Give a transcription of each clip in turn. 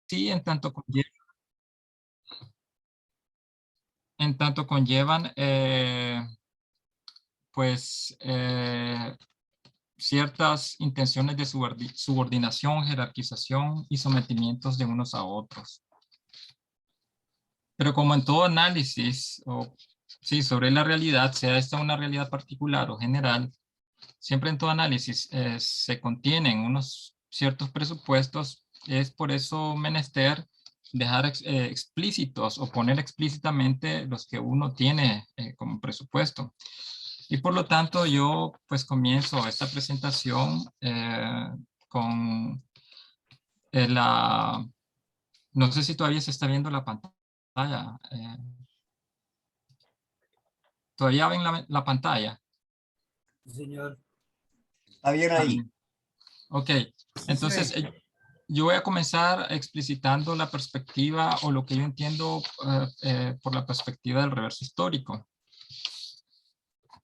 sí, en tanto conllevan, pues, ciertas intenciones de subordinación, jerarquización y sometimientos de unos a otros. Pero como en todo análisis, o sí, sobre la realidad, sea esta una realidad particular o general, siempre en todo análisis se contienen unos ciertos presupuestos. Es por eso menester dejar explícitos o poner explícitamente los que uno tiene como presupuesto. Y por lo tanto yo pues comienzo esta presentación con la... No sé si todavía se está viendo la pantalla. ¿Todavía ven la pantalla? Sí, señor. Está bien Ah, ahí. bien. Ok, Sí se entonces ve. yo voy a comenzar explicitando la perspectiva o lo que yo entiendo por la perspectiva del reverso histórico.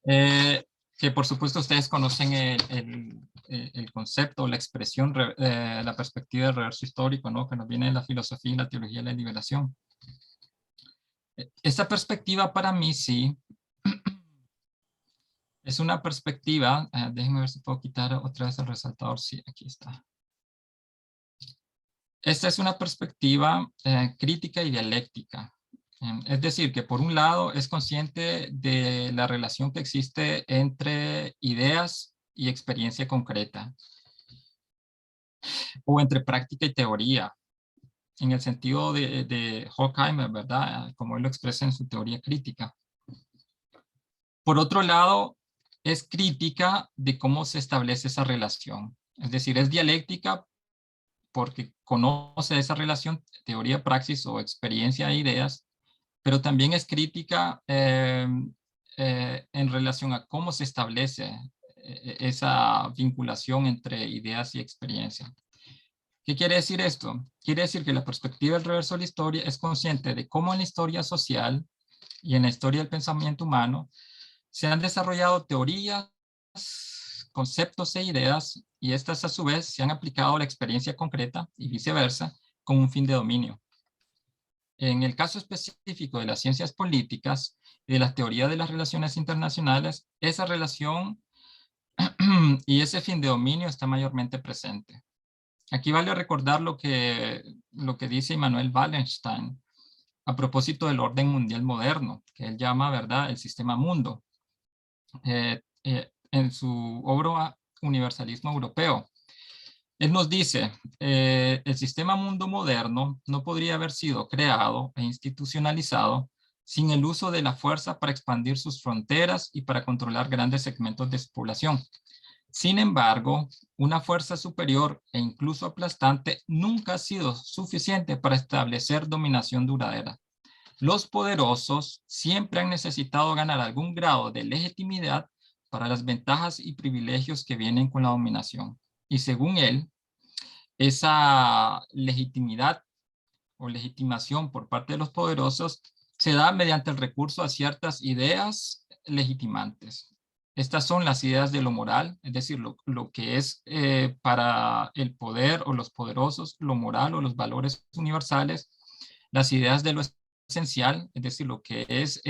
Que por supuesto ustedes conocen el concepto, la expresión, la perspectiva del reverso histórico, ¿no? Que nos viene de la filosofía y la teología de la liberación. Esta perspectiva para mí sí es una perspectiva, déjenme ver si puedo quitar otra vez el resaltador, sí, aquí está. Esta es una perspectiva crítica y dialéctica. Es decir, que por un lado es consciente de la relación que existe entre ideas y experiencia concreta, o entre práctica y teoría, en el sentido de Horkheimer, ¿verdad? Como él lo expresa en su teoría crítica. Por otro lado, es crítica de cómo se establece esa relación. Es decir, es dialéctica porque conoce esa relación, teoría, praxis o experiencia e ideas, pero también es crítica en relación a cómo se establece esa vinculación entre ideas y experiencia. ¿Qué quiere decir esto? Quiere decir que la perspectiva del reverso de la historia es consciente de cómo en la historia social y en la historia del pensamiento humano se han desarrollado teorías, conceptos e ideas, y estas a su vez se han aplicado a la experiencia concreta y viceversa con un fin de dominio. En el caso específico de las ciencias políticas y de la teoría de las relaciones internacionales, esa relación y ese fin de dominio está mayormente presente. Aquí vale recordar lo que dice Immanuel Wallenstein a propósito del orden mundial moderno, que él llama, ¿verdad?, el sistema mundo, en su obra Universalismo Europeo. Él nos dice, el sistema mundo moderno no podría haber sido creado e institucionalizado sin el uso de la fuerza para expandir sus fronteras y para controlar grandes segmentos de su población. Sin embargo, una fuerza superior e incluso aplastante nunca ha sido suficiente para establecer dominación duradera. Los poderosos siempre han necesitado ganar algún grado de legitimidad para las ventajas y privilegios que vienen con la dominación. Y según él, esa legitimidad o legitimación por parte de los poderosos se da mediante el recurso a ciertas ideas legitimantes. Estas son las ideas de lo moral, es decir, lo que es para el poder o los poderosos, lo moral o los valores universales, las ideas de lo esencial, es decir, lo que es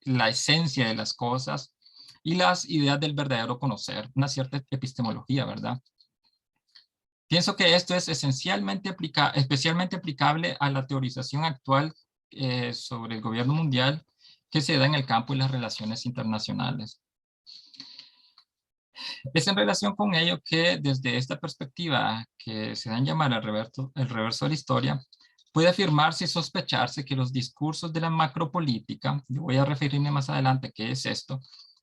la esencia de las cosas, y las ideas del verdadero conocer, una cierta epistemología, ¿verdad? Pienso que esto es especialmente aplicable a la teorización actual sobre el gobierno mundial que se da en el campo de las relaciones internacionales. Es en relación con ello que desde esta perspectiva que se da en llamar el reverso de la historia, puede afirmarse y sospecharse que los discursos de la macropolítica, yo voy a referirme más adelante a qué es esto,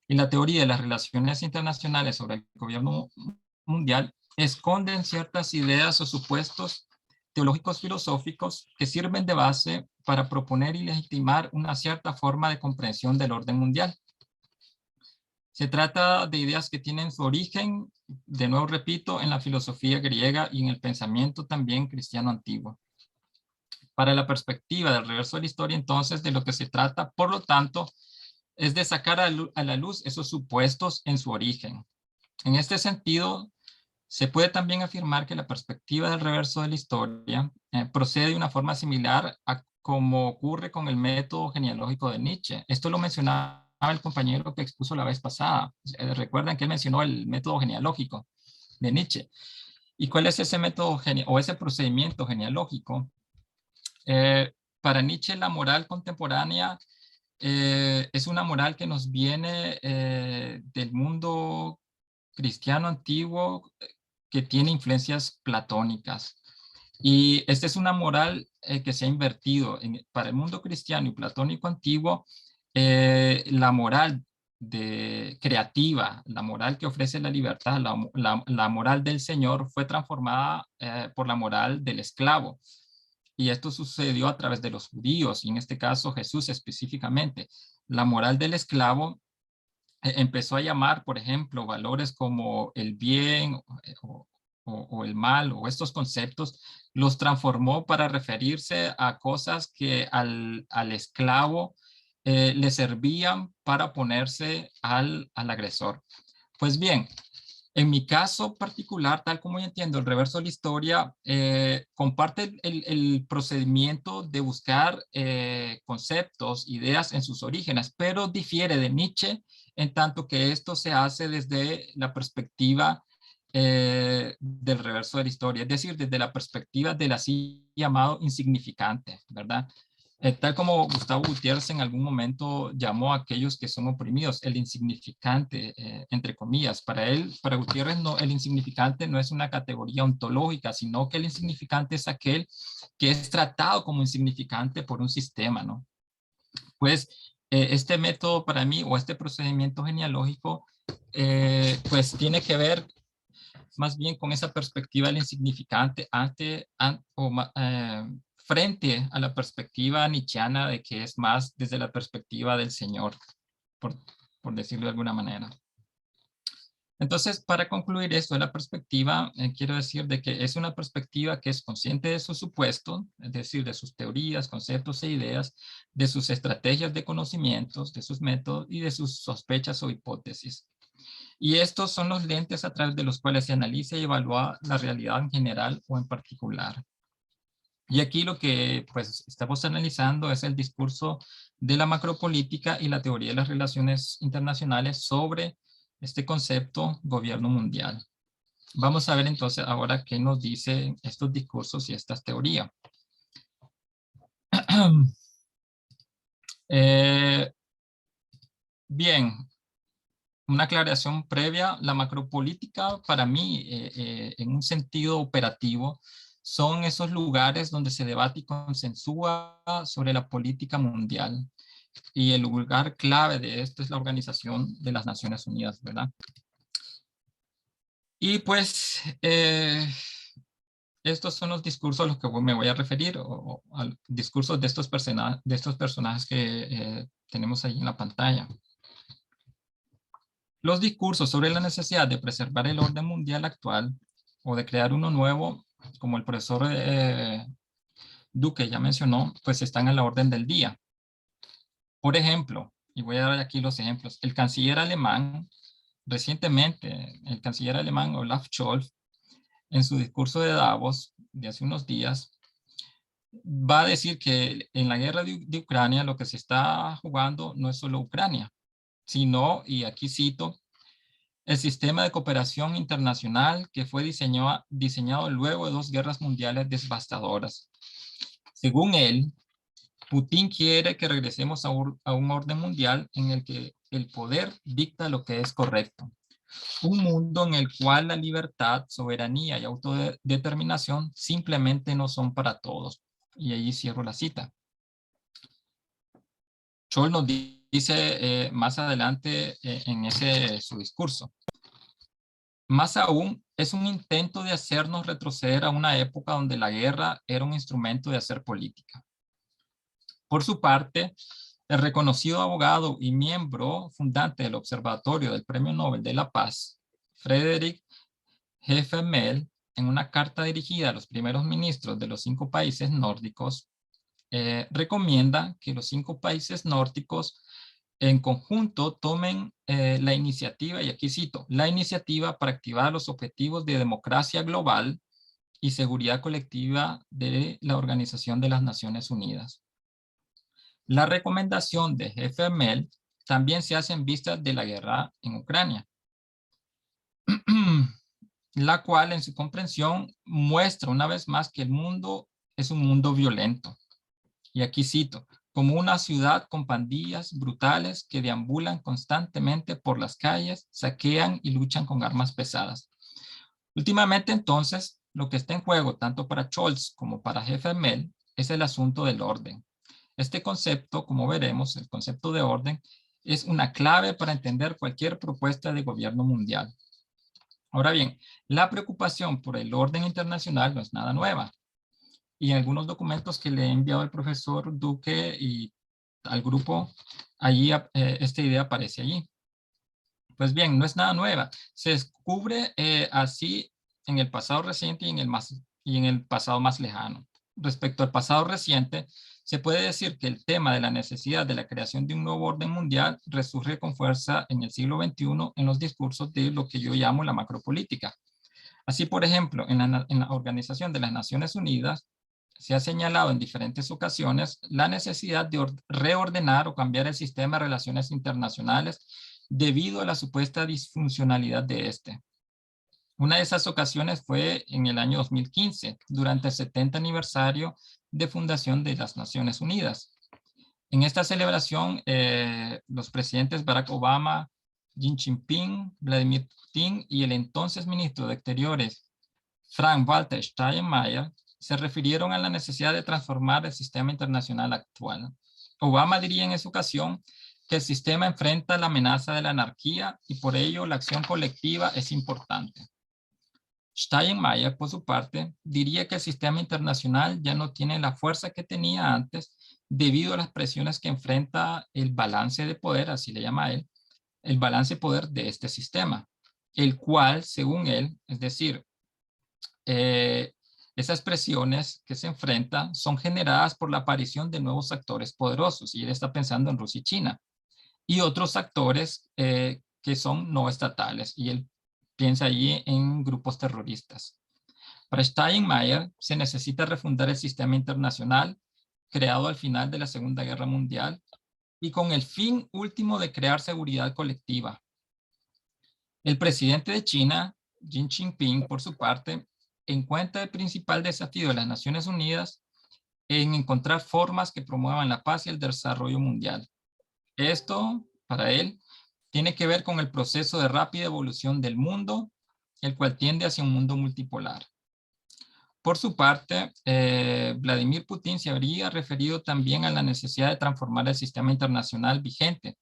y la teoría de las relaciones internacionales sobre el gobierno mundial esconden ciertas ideas o supuestos teológicos filosóficos que sirven de base para proponer y legitimar una cierta forma de comprensión del orden mundial. Se trata de ideas que tienen su origen, de nuevo repito, en la filosofía griega y en el pensamiento también cristiano antiguo. Para la perspectiva del reverso de la historia, entonces, de lo que se trata, por lo tanto, es de sacar a la luz esos supuestos en su origen. En este sentido, Se puede también afirmar que la perspectiva del reverso de la historia procede de una forma similar a como ocurre con el método genealógico de Nietzsche. Esto lo mencionaba el compañero que expuso la vez pasada. Recuerdan que él mencionó el método genealógico de Nietzsche. ¿Y cuál es ese método o ese procedimiento genealógico? Para Nietzsche, la moral contemporánea es una moral que nos viene del mundo cristiano antiguo que tiene influencias platónicas. Y esta es una moral que se ha invertido para el mundo cristiano y platónico antiguo. La moral creativa, la moral que ofrece la libertad, la moral del Señor fue transformada por la moral del esclavo. Y esto sucedió a través de los judíos, y en este caso Jesús específicamente. La moral del esclavo empezó a llamar, por ejemplo, valores como el bien o el mal, o estos conceptos, los transformó para referirse a cosas que al esclavo le servían para oponerse al agresor. Pues bien, en mi caso particular, tal como yo entiendo el reverso de la historia, comparte el procedimiento de buscar conceptos, ideas en sus orígenes, pero difiere de Nietzsche en tanto que esto se hace desde la perspectiva del reverso de la historia, es decir, desde la perspectiva del así llamado insignificante, ¿verdad? Tal como Gustavo Gutiérrez en algún momento llamó a aquellos que son oprimidos, el insignificante, entre comillas. Para él, para Gutiérrez, no, el insignificante no es una categoría ontológica, sino que el insignificante es aquel que es tratado como insignificante por un sistema, ¿no? Pues este método para mí, o este procedimiento genealógico, pues tiene que ver más bien con esa perspectiva del insignificante frente a la perspectiva nietzscheana de que es más desde la perspectiva del Señor, por decirlo de alguna manera. Entonces, para concluir esto de la perspectiva, quiero decir de que es una perspectiva que es consciente de su supuesto, es decir, de sus teorías, conceptos e ideas, de sus estrategias de conocimientos, de sus métodos y de sus sospechas o hipótesis. Y estos son los lentes a través de los cuales se analiza y evalúa la realidad en general o en particular. Y aquí lo que pues estamos analizando es el discurso de la macropolítica y la teoría de las relaciones internacionales sobre este concepto gobierno mundial. Vamos a ver entonces ahora qué nos dicen estos discursos y estas teorías. Bien, una aclaración previa, la macropolítica para mí, en un sentido operativo, son esos lugares donde se debate y consensúa sobre la política mundial. Y el lugar clave de esto es la Organización de las Naciones Unidas, ¿verdad? Y pues, estos son los discursos a los que me voy a referir, o al discursos de estos personajes que tenemos ahí en la pantalla. Los discursos sobre la necesidad de preservar el orden mundial actual o de crear uno nuevo, como el profesor Duque ya mencionó, pues están a la orden del día. Por ejemplo, y voy a dar aquí los ejemplos, el canciller alemán, recientemente, el canciller alemán Olaf Scholz, en su discurso de Davos de hace unos días, va a decir que en la guerra de Ucrania lo que se está jugando no es solo Ucrania, sino, y aquí cito, el sistema de cooperación internacional que fue diseñado luego de 2 guerras mundiales devastadoras. Según él, Putin quiere que regresemos a un orden mundial en el que el poder dicta lo que es correcto. Un mundo en el cual la libertad, soberanía y autodeterminación simplemente no son para todos. Y ahí cierro la cita. Scholz nos dice más adelante en su discurso. Más aún, es un intento de hacernos retroceder a una época donde la guerra era un instrumento de hacer política. Por su parte, el reconocido abogado y miembro fundante del Observatorio del Premio Nobel de la Paz, Friedrich Heffermehl, en una carta dirigida a los primeros ministros de los 5 países nórdicos, recomienda que los 5 países nórdicos en conjunto tomen la iniciativa, y aquí cito, la iniciativa para activar los objetivos de democracia global y seguridad colectiva de la Organización de las Naciones Unidas. La recomendación de GFML también se hace en vista de la guerra en Ucrania, la cual en su comprensión muestra una vez más que el mundo es un mundo violento. Y aquí cito, como una ciudad con pandillas brutales que deambulan constantemente por las calles, saquean y luchan con armas pesadas. Últimamente, entonces, lo que está en juego tanto para Scholz como para GFML es el asunto del orden. Este concepto, como veremos, el concepto de orden, es una clave para entender cualquier propuesta de gobierno mundial. Ahora bien, la preocupación por el orden internacional no es nada nueva. Y en algunos documentos que le he enviado al profesor Duque y al grupo, allí esta idea aparece allí. Pues bien, no es nada nueva. Se descubre así en el pasado reciente y en el pasado más lejano. Respecto al pasado reciente, se puede decir que el tema de la necesidad de la creación de un nuevo orden mundial resurge con fuerza en el siglo XXI en los discursos de lo que yo llamo la macropolítica. Así, por ejemplo, en la Organización de las Naciones Unidas, se ha señalado en diferentes ocasiones la necesidad de reordenar o cambiar el sistema de relaciones internacionales debido a la supuesta disfuncionalidad de este. Una de esas ocasiones fue en el año 2015, durante el 70 aniversario de fundación de las Naciones Unidas. En esta celebración, los presidentes Barack Obama, Xi Jinping, Vladimir Putin y el entonces ministro de Exteriores, Frank-Walter Steinmeier, se refirieron a la necesidad de transformar el sistema internacional actual. Obama diría en esa ocasión que el sistema enfrenta la amenaza de la anarquía y por ello la acción colectiva es importante. Steinmeier, por su parte, diría que el sistema internacional ya no tiene la fuerza que tenía antes debido a las presiones que enfrenta el balance de poder, así le llama él, el balance de poder de este sistema, el cual, según él, es decir, esas presiones que se enfrentan son generadas por la aparición de nuevos actores poderosos, y él está pensando en Rusia y China, y otros actores que son no estatales, y él piensa allí en grupos terroristas. Para Steinmeier se necesita refundar el sistema internacional creado al final de la Segunda Guerra Mundial y con el fin último de crear seguridad colectiva. El presidente de China, Xi Jinping, por su parte, encuentra el principal desafío de las Naciones Unidas en encontrar formas que promuevan la paz y el desarrollo mundial. Esto, para él, tiene que ver con el proceso de rápida evolución del mundo, el cual tiende hacia un mundo multipolar. Por su parte, Vladimir Putin se habría referido también a la necesidad de transformar el sistema internacional vigente,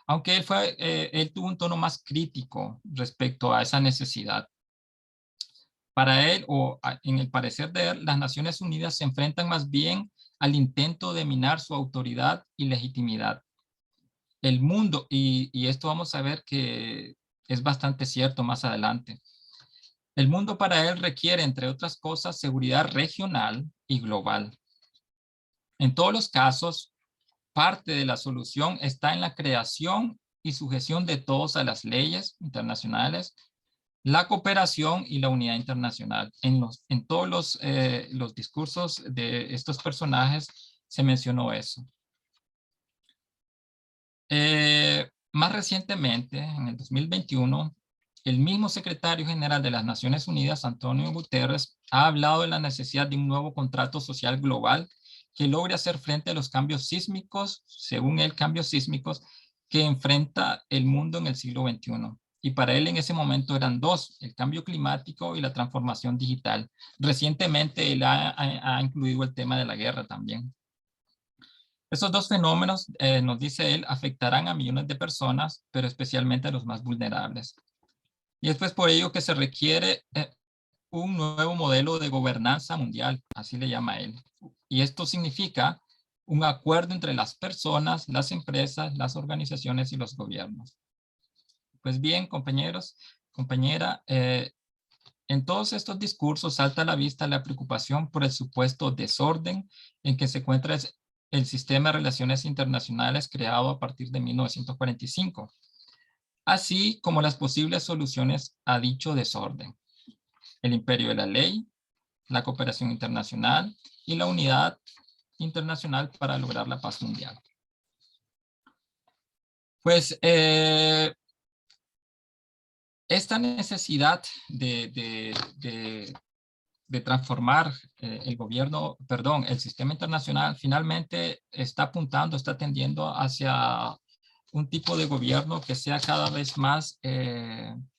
aunque él tuvo un tono más crítico respecto a esa necesidad. Para él, en el parecer de él, las Naciones Unidas se enfrentan más bien al intento de minar su autoridad y legitimidad. El mundo, y esto vamos a ver que es bastante cierto más adelante, el mundo para él requiere, entre otras cosas, seguridad regional y global. En todos los casos, parte de la solución está en la creación y sujeción de todos a las leyes internacionales, la cooperación y la unidad internacional. En todos los discursos de estos personajes se mencionó eso. Más recientemente, en el 2021, el mismo secretario general de las Naciones Unidas, Antonio Guterres, ha hablado de la necesidad de un nuevo contrato social global que logre hacer frente a los cambios sísmicos, según él, cambios sísmicos que enfrenta el mundo en el siglo XXI. Y para él en ese momento eran dos, el cambio climático y la transformación digital. Recientemente él ha incluido el tema de la guerra también. Estos dos fenómenos, nos dice él, afectarán a millones de personas, pero especialmente a los más vulnerables. Y es pues por ello que se requiere un nuevo modelo de gobernanza mundial, así le llama él. Y esto significa un acuerdo entre las personas, las empresas, las organizaciones y los gobiernos. Pues bien, compañeros, compañera, en todos estos discursos salta a la vista la preocupación por el supuesto desorden en que se encuentra el sistema de relaciones internacionales creado a partir de 1945, así como las posibles soluciones a dicho desorden: el imperio de la ley, la cooperación internacional y la unidad internacional para lograr la paz mundial. Pues esta necesidad de transformar el sistema internacional finalmente está apuntando, está tendiendo hacia un tipo de gobierno que sea cada vez más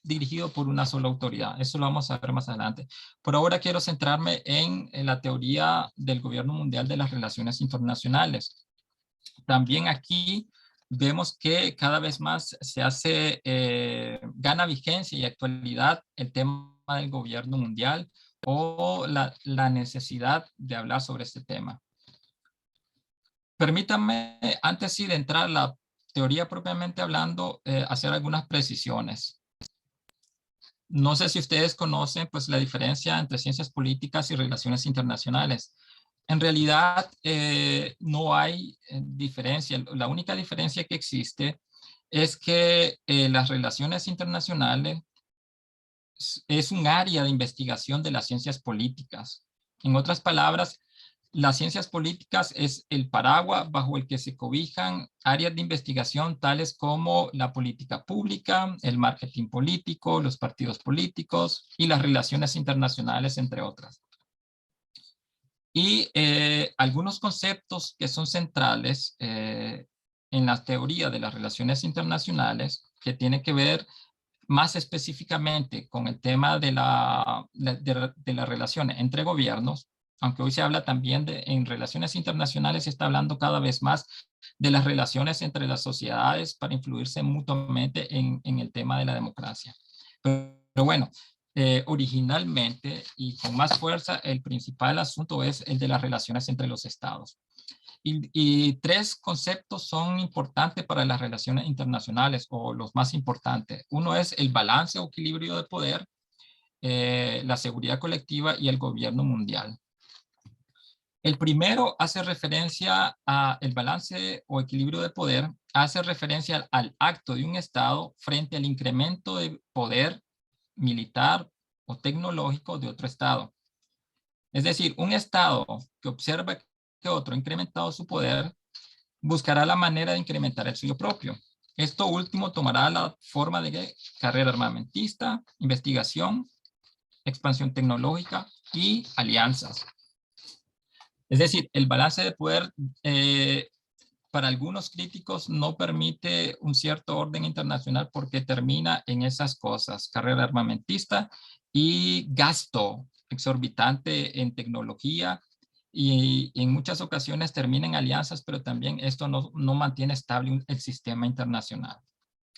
dirigido por una sola autoridad. Eso lo vamos a ver más adelante. Por ahora quiero centrarme en la teoría del gobierno mundial de las relaciones internacionales. También aquí vemos que cada vez más se hace, gana vigencia y actualidad el tema del gobierno mundial o la necesidad de hablar sobre este tema. Permítanme, antes de entrar a la teoría propiamente hablando, hacer algunas precisiones. No sé si ustedes conocen pues, la diferencia entre ciencias políticas y relaciones internacionales. En realidad no hay diferencia. La única diferencia que existe es que las relaciones internacionales es un área de investigación de las ciencias políticas. En otras palabras, las ciencias políticas es el paraguas bajo el que se cobijan áreas de investigación tales como la política pública, el marketing político, los partidos políticos y las relaciones internacionales, entre otras. Y algunos conceptos que son centrales en la teoría de las relaciones internacionales, que tienen que ver más específicamente con el tema de la relación entre gobiernos, aunque hoy se habla también en relaciones internacionales, se está hablando cada vez más de las relaciones entre las sociedades para influirse mutuamente en el tema de la democracia. Pero bueno, originalmente y con más fuerza, el principal asunto es el de las relaciones entre los estados. Y tres conceptos son importantes para las relaciones internacionales, o los más importantes. Uno es el balance o equilibrio de poder, la seguridad colectiva y el gobierno mundial. El primero hace referencia al balance o equilibrio de poder, hace referencia al acto de un Estado frente al incremento de poder militar o tecnológico de otro Estado. Es decir, un Estado que observa que otro ha incrementado su poder, buscará la manera de incrementar el suyo propio. Esto último tomará la forma de carrera armamentista, investigación, expansión tecnológica y alianzas. Es decir, el balance de poder para algunos críticos no permite un cierto orden internacional porque termina en esas cosas: carrera armamentista y gasto exorbitante en tecnología, y en muchas ocasiones termina en alianzas, pero también esto no mantiene estable el sistema internacional.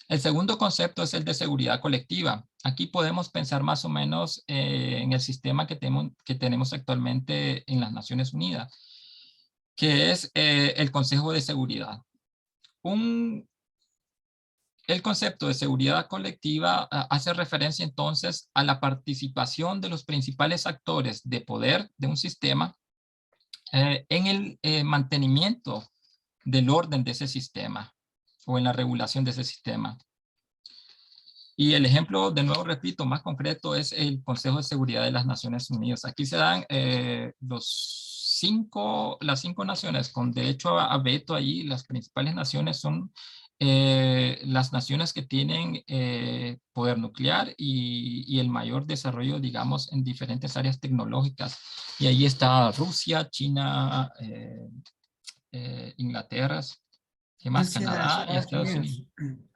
El segundo concepto es el de seguridad colectiva. Aquí podemos pensar más o menos en el sistema que tenemos actualmente en las Naciones Unidas, que es el Consejo de Seguridad. El concepto de seguridad colectiva hace referencia entonces a la participación de los principales actores de poder de un sistema en el mantenimiento del orden de ese sistema o en la regulación de ese sistema. Y el ejemplo, de nuevo repito, más concreto es el Consejo de Seguridad de las Naciones Unidas. Aquí se dan las 5 naciones con derecho a veto ahí. Las principales naciones son las naciones que tienen poder nuclear y el mayor desarrollo, digamos, en diferentes áreas tecnológicas. Y ahí está Rusia, China, Inglaterra, ¿qué más? Canadá y Estados Unidos.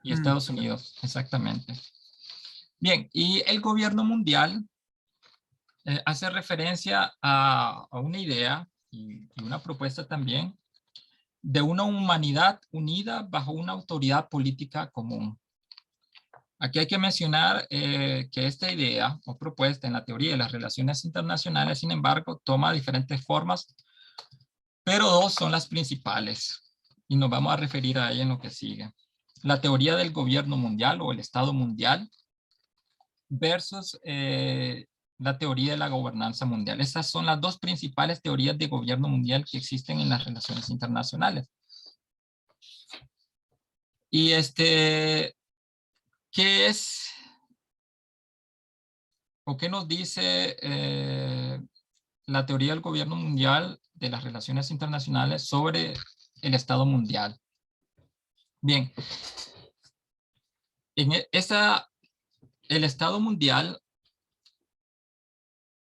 Y Estados Unidos, exactamente. Bien, y el gobierno mundial hace referencia a una idea y una propuesta también de una humanidad unida bajo una autoridad política común. Aquí hay que mencionar que esta idea o propuesta en la teoría de las relaciones internacionales, sin embargo, toma diferentes formas, pero dos son las principales y nos vamos a referir a ella en lo que sigue. La teoría del gobierno mundial o el Estado mundial versus la teoría de la gobernanza mundial. Estas son las dos principales teorías de gobierno mundial que existen en las relaciones internacionales. Y ¿qué es o qué nos dice la teoría del gobierno mundial de las relaciones internacionales sobre el Estado mundial? Bien, en el Estado mundial,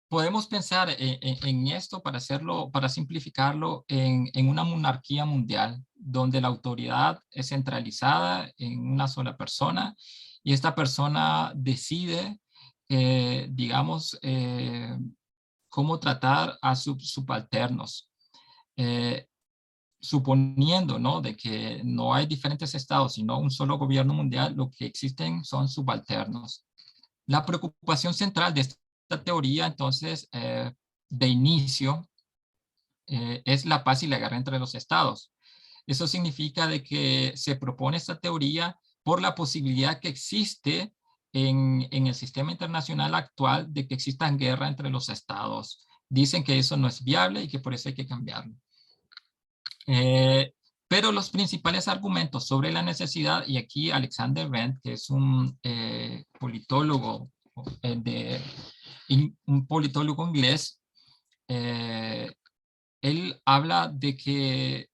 podemos pensar en esto para hacerlo, para simplificarlo, en una monarquía mundial, donde la autoridad es centralizada en una sola persona y esta persona decide, digamos, cómo tratar a sus subalternos. Suponiendo, ¿no?, de que no hay diferentes estados, sino un solo gobierno mundial, lo que existen son subalternos. La preocupación central de esta teoría, entonces, de inicio, es la paz y la guerra entre los estados. Eso significa de que se propone esta teoría por la posibilidad que existe en el sistema internacional actual de que existan guerra entre los estados. Dicen que eso no es viable y que por eso hay que cambiarlo. Pero los principales argumentos sobre la necesidad, y aquí Alexander Wendt, que es un politólogo, un politólogo inglés, él habla de que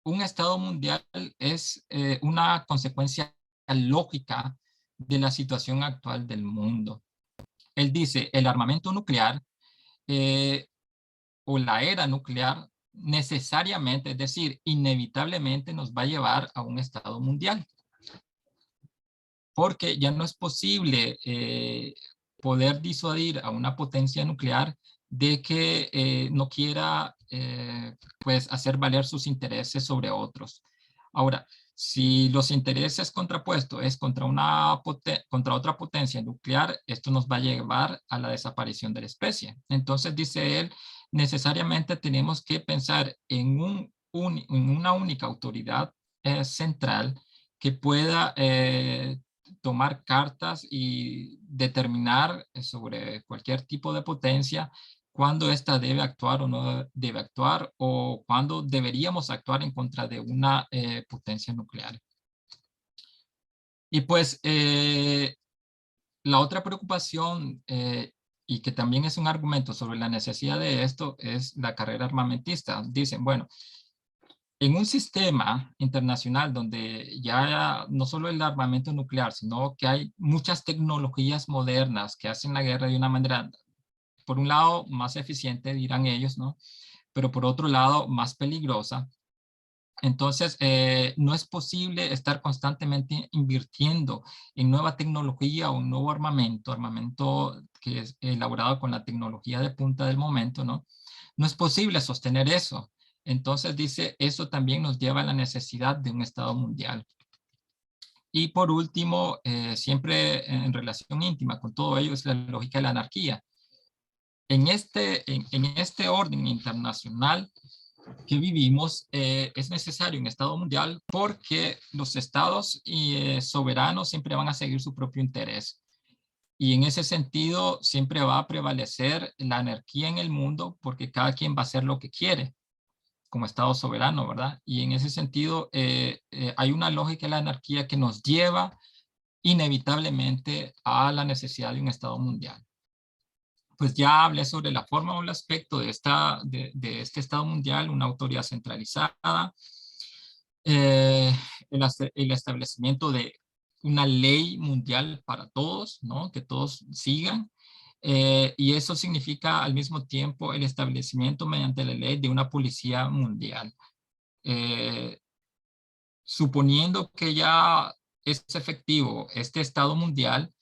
un Estado mundial es una consecuencia lógica de la situación actual del mundo. Él dice, el armamento nuclear o la era nuclear necesariamente, es decir, inevitablemente nos va a llevar a un Estado mundial. Porque ya no es posible poder disuadir a una potencia nuclear de que no quiera pues hacer valer sus intereses sobre otros. Ahora, si los intereses contrapuestos es contra otra potencia nuclear, esto nos va a llevar a la desaparición de la especie. Entonces, dice él, necesariamente tenemos que pensar en una única autoridad central que pueda tomar cartas y determinar sobre cualquier tipo de potencia cuándo ésta debe actuar o no debe actuar, o cuándo deberíamos actuar en contra de una potencia nuclear. Y pues la otra preocupación, y que también es un argumento sobre la necesidad de esto, es la carrera armamentista. Dicen, bueno, en un sistema internacional donde ya no solo el armamento nuclear, sino que hay muchas tecnologías modernas que hacen la guerra de una manera, por un lado, más eficiente, dirán ellos, ¿no? Pero por otro lado, más peligrosa. Entonces, no es posible estar constantemente invirtiendo en nueva tecnología o un nuevo armamento que es elaborado con la tecnología de punta del momento, ¿no? No es posible sostener eso. Entonces, dice, eso también nos lleva a la necesidad de un Estado mundial. Y por último, siempre en relación íntima con todo ello, es la lógica de la anarquía. En este orden internacional que vivimos, es necesario un Estado mundial porque los estados soberanos siempre van a seguir su propio interés. Y en ese sentido siempre va a prevalecer la anarquía en el mundo porque cada quien va a hacer lo que quiere como Estado soberano, ¿verdad? Y en ese sentido hay una lógica de la anarquía que nos lleva inevitablemente a la necesidad de un Estado mundial. Pues ya hablé sobre la forma o el aspecto de este Estado mundial, una autoridad centralizada, el establecimiento de una ley mundial para todos, ¿no? Que todos sigan. Y eso significa al mismo tiempo el establecimiento mediante la ley de una policía mundial. Suponiendo que ya es efectivo este Estado mundial,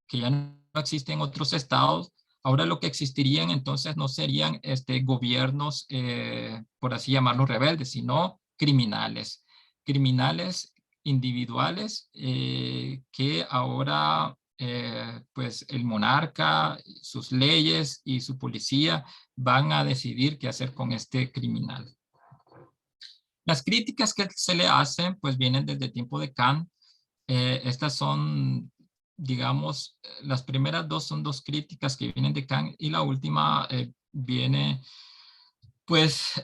que ya no existen otros estados, ahora lo que existirían entonces no serían gobiernos, por así llamarlos, rebeldes, sino criminales. Criminales individuales que ahora pues el monarca, sus leyes y su policía van a decidir qué hacer con este criminal. Las críticas que se le hacen pues vienen desde el tiempo de Kant. Estas son digamos, las primeras dos son dos críticas que vienen de Kant y la última viene, pues,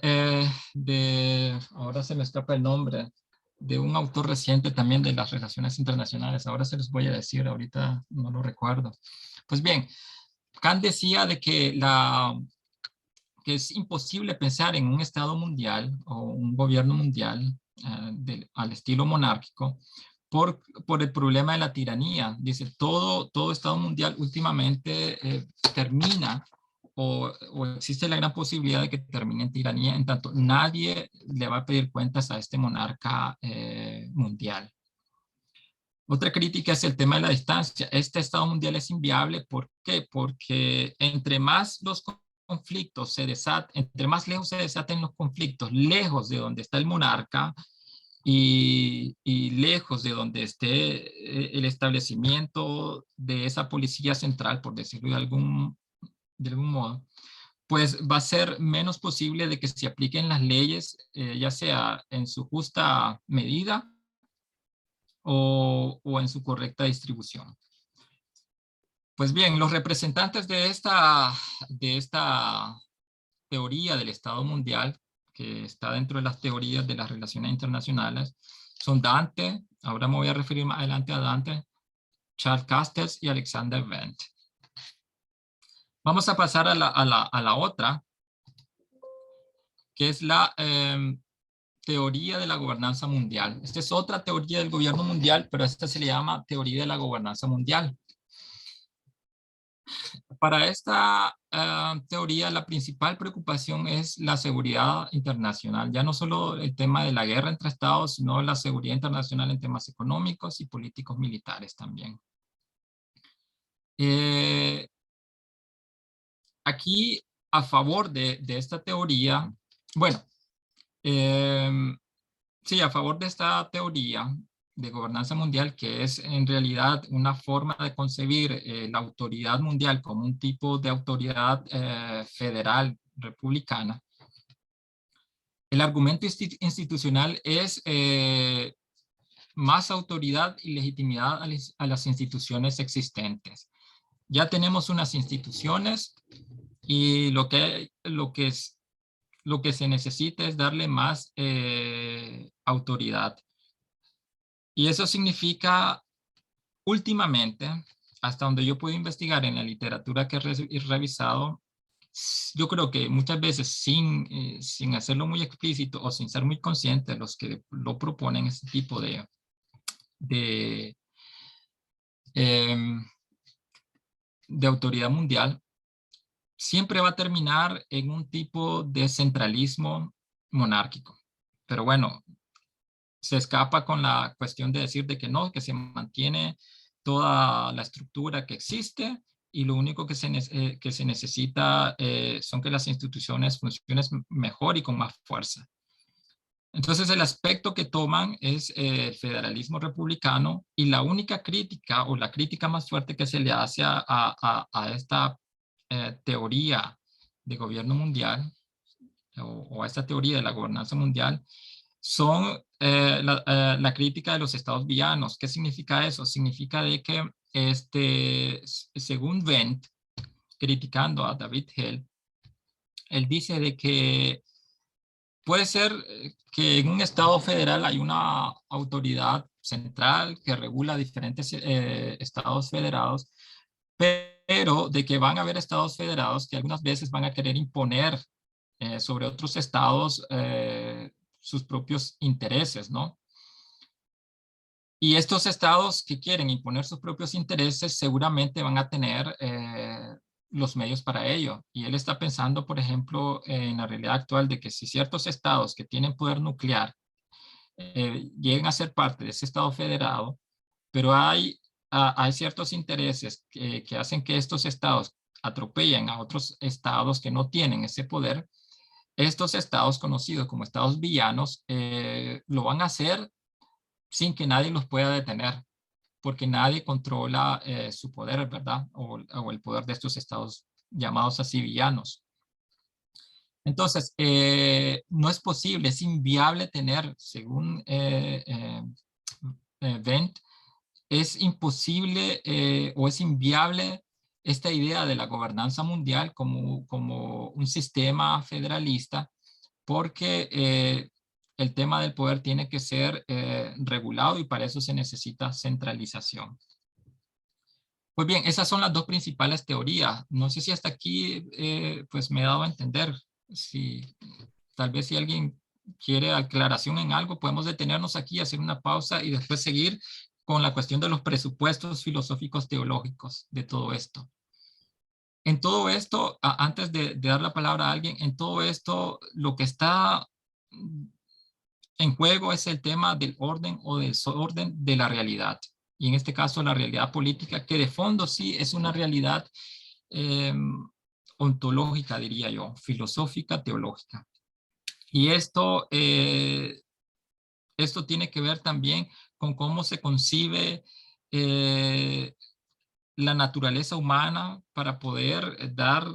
ahora se me escapa el nombre, de un autor reciente también de las relaciones internacionales. Ahora se los voy a decir, ahorita no lo recuerdo. Pues bien, Kant decía de que que es imposible pensar en un Estado mundial o un gobierno mundial al estilo monárquico por el problema de la tiranía. Dice, todo Estado mundial últimamente termina o existe la gran posibilidad de que termine en tiranía, en tanto nadie le va a pedir cuentas a este monarca mundial. Otra crítica es el tema de la distancia. Este Estado mundial es inviable. ¿Por qué? Porque entre más los conflictos se desaten, entre más lejos se desaten los conflictos, lejos de donde está el monarca y lejos de donde esté el establecimiento de esa policía central, por decirlo de algún modo, pues va a ser menos posible de que se apliquen las leyes, ya sea en su justa medida o en su correcta distribución. Pues bien, los representantes de esta teoría del Estado mundial, que está dentro de las teorías de las relaciones internacionales, son Dante, ahora me voy a referir más adelante a Dante, Charles Castells y Alexander Wendt. Vamos a pasar a la otra, que es la teoría de la gobernanza mundial. Esta es otra teoría del gobierno mundial, pero esta se le llama teoría de la gobernanza mundial. Para esta teoría, la principal preocupación es la seguridad internacional, ya no solo el tema de la guerra entre estados, sino la seguridad internacional en temas económicos y políticos militares también. Aquí, a favor de esta teoría, bueno, sí, a favor de esta teoría de gobernanza mundial, que es en realidad una forma de concebir la autoridad mundial como un tipo de autoridad federal republicana. El argumento institucional es más autoridad y legitimidad a las instituciones existentes. Ya tenemos unas instituciones y lo que se necesita es darle más autoridad. Y eso significa, últimamente, hasta donde yo puedo investigar en la literatura que he revisado, yo creo que muchas veces sin hacerlo muy explícito o sin ser muy conscientes, los que lo proponen este tipo de, de autoridad mundial, siempre va a terminar en un tipo de centralismo monárquico. Pero bueno, se escapa con la cuestión de decir de que no, que se mantiene toda la estructura que existe y lo único que se necesita son que las instituciones funcionen mejor y con más fuerza. Entonces el aspecto que toman es el federalismo republicano y la única crítica o la crítica más fuerte que se le hace a esta teoría de gobierno mundial o a esta teoría de la gobernanza mundial son la crítica de los estados villanos. ¿Qué significa eso? Significa de que según Wendt, criticando a David Held, él dice de que puede ser que en un estado federal hay una autoridad central que regula diferentes estados federados, pero de que van a haber estados federados que algunas veces van a querer imponer sobre otros estados sus propios intereses, ¿no? Y estos estados que quieren imponer sus propios intereses seguramente van a tener los medios para ello. Y él está pensando, por ejemplo, en la realidad actual de que si ciertos estados que tienen poder nuclear lleguen a ser parte de ese estado federado, pero hay ciertos intereses que hacen que estos estados atropellen a otros estados que no tienen ese poder. Estos estados conocidos como estados villanos lo van a hacer sin que nadie los pueda detener, porque nadie controla su poder, ¿verdad? O el poder de estos estados llamados así villanos. Entonces, no es posible, es inviable tener, según Wendt, es imposible o es inviable esta idea de la gobernanza mundial como un sistema federalista, porque el tema del poder tiene que ser regulado y para eso se necesita centralización. Pues bien, esas son las dos principales teorías. No sé si hasta aquí pues me he dado a entender. Si, tal vez si alguien quiere aclaración en algo, podemos detenernos aquí, hacer una pausa y después seguir con la cuestión de los presupuestos filosóficos teológicos de todo esto. En todo esto, antes de dar la palabra a alguien, en todo esto lo que está en juego es el tema del orden o del desorden de la realidad. Y en este caso la realidad política, que de fondo sí es una realidad ontológica, diría yo, filosófica, teológica. Y esto tiene que ver también con cómo se concibe la naturaleza humana para poder dar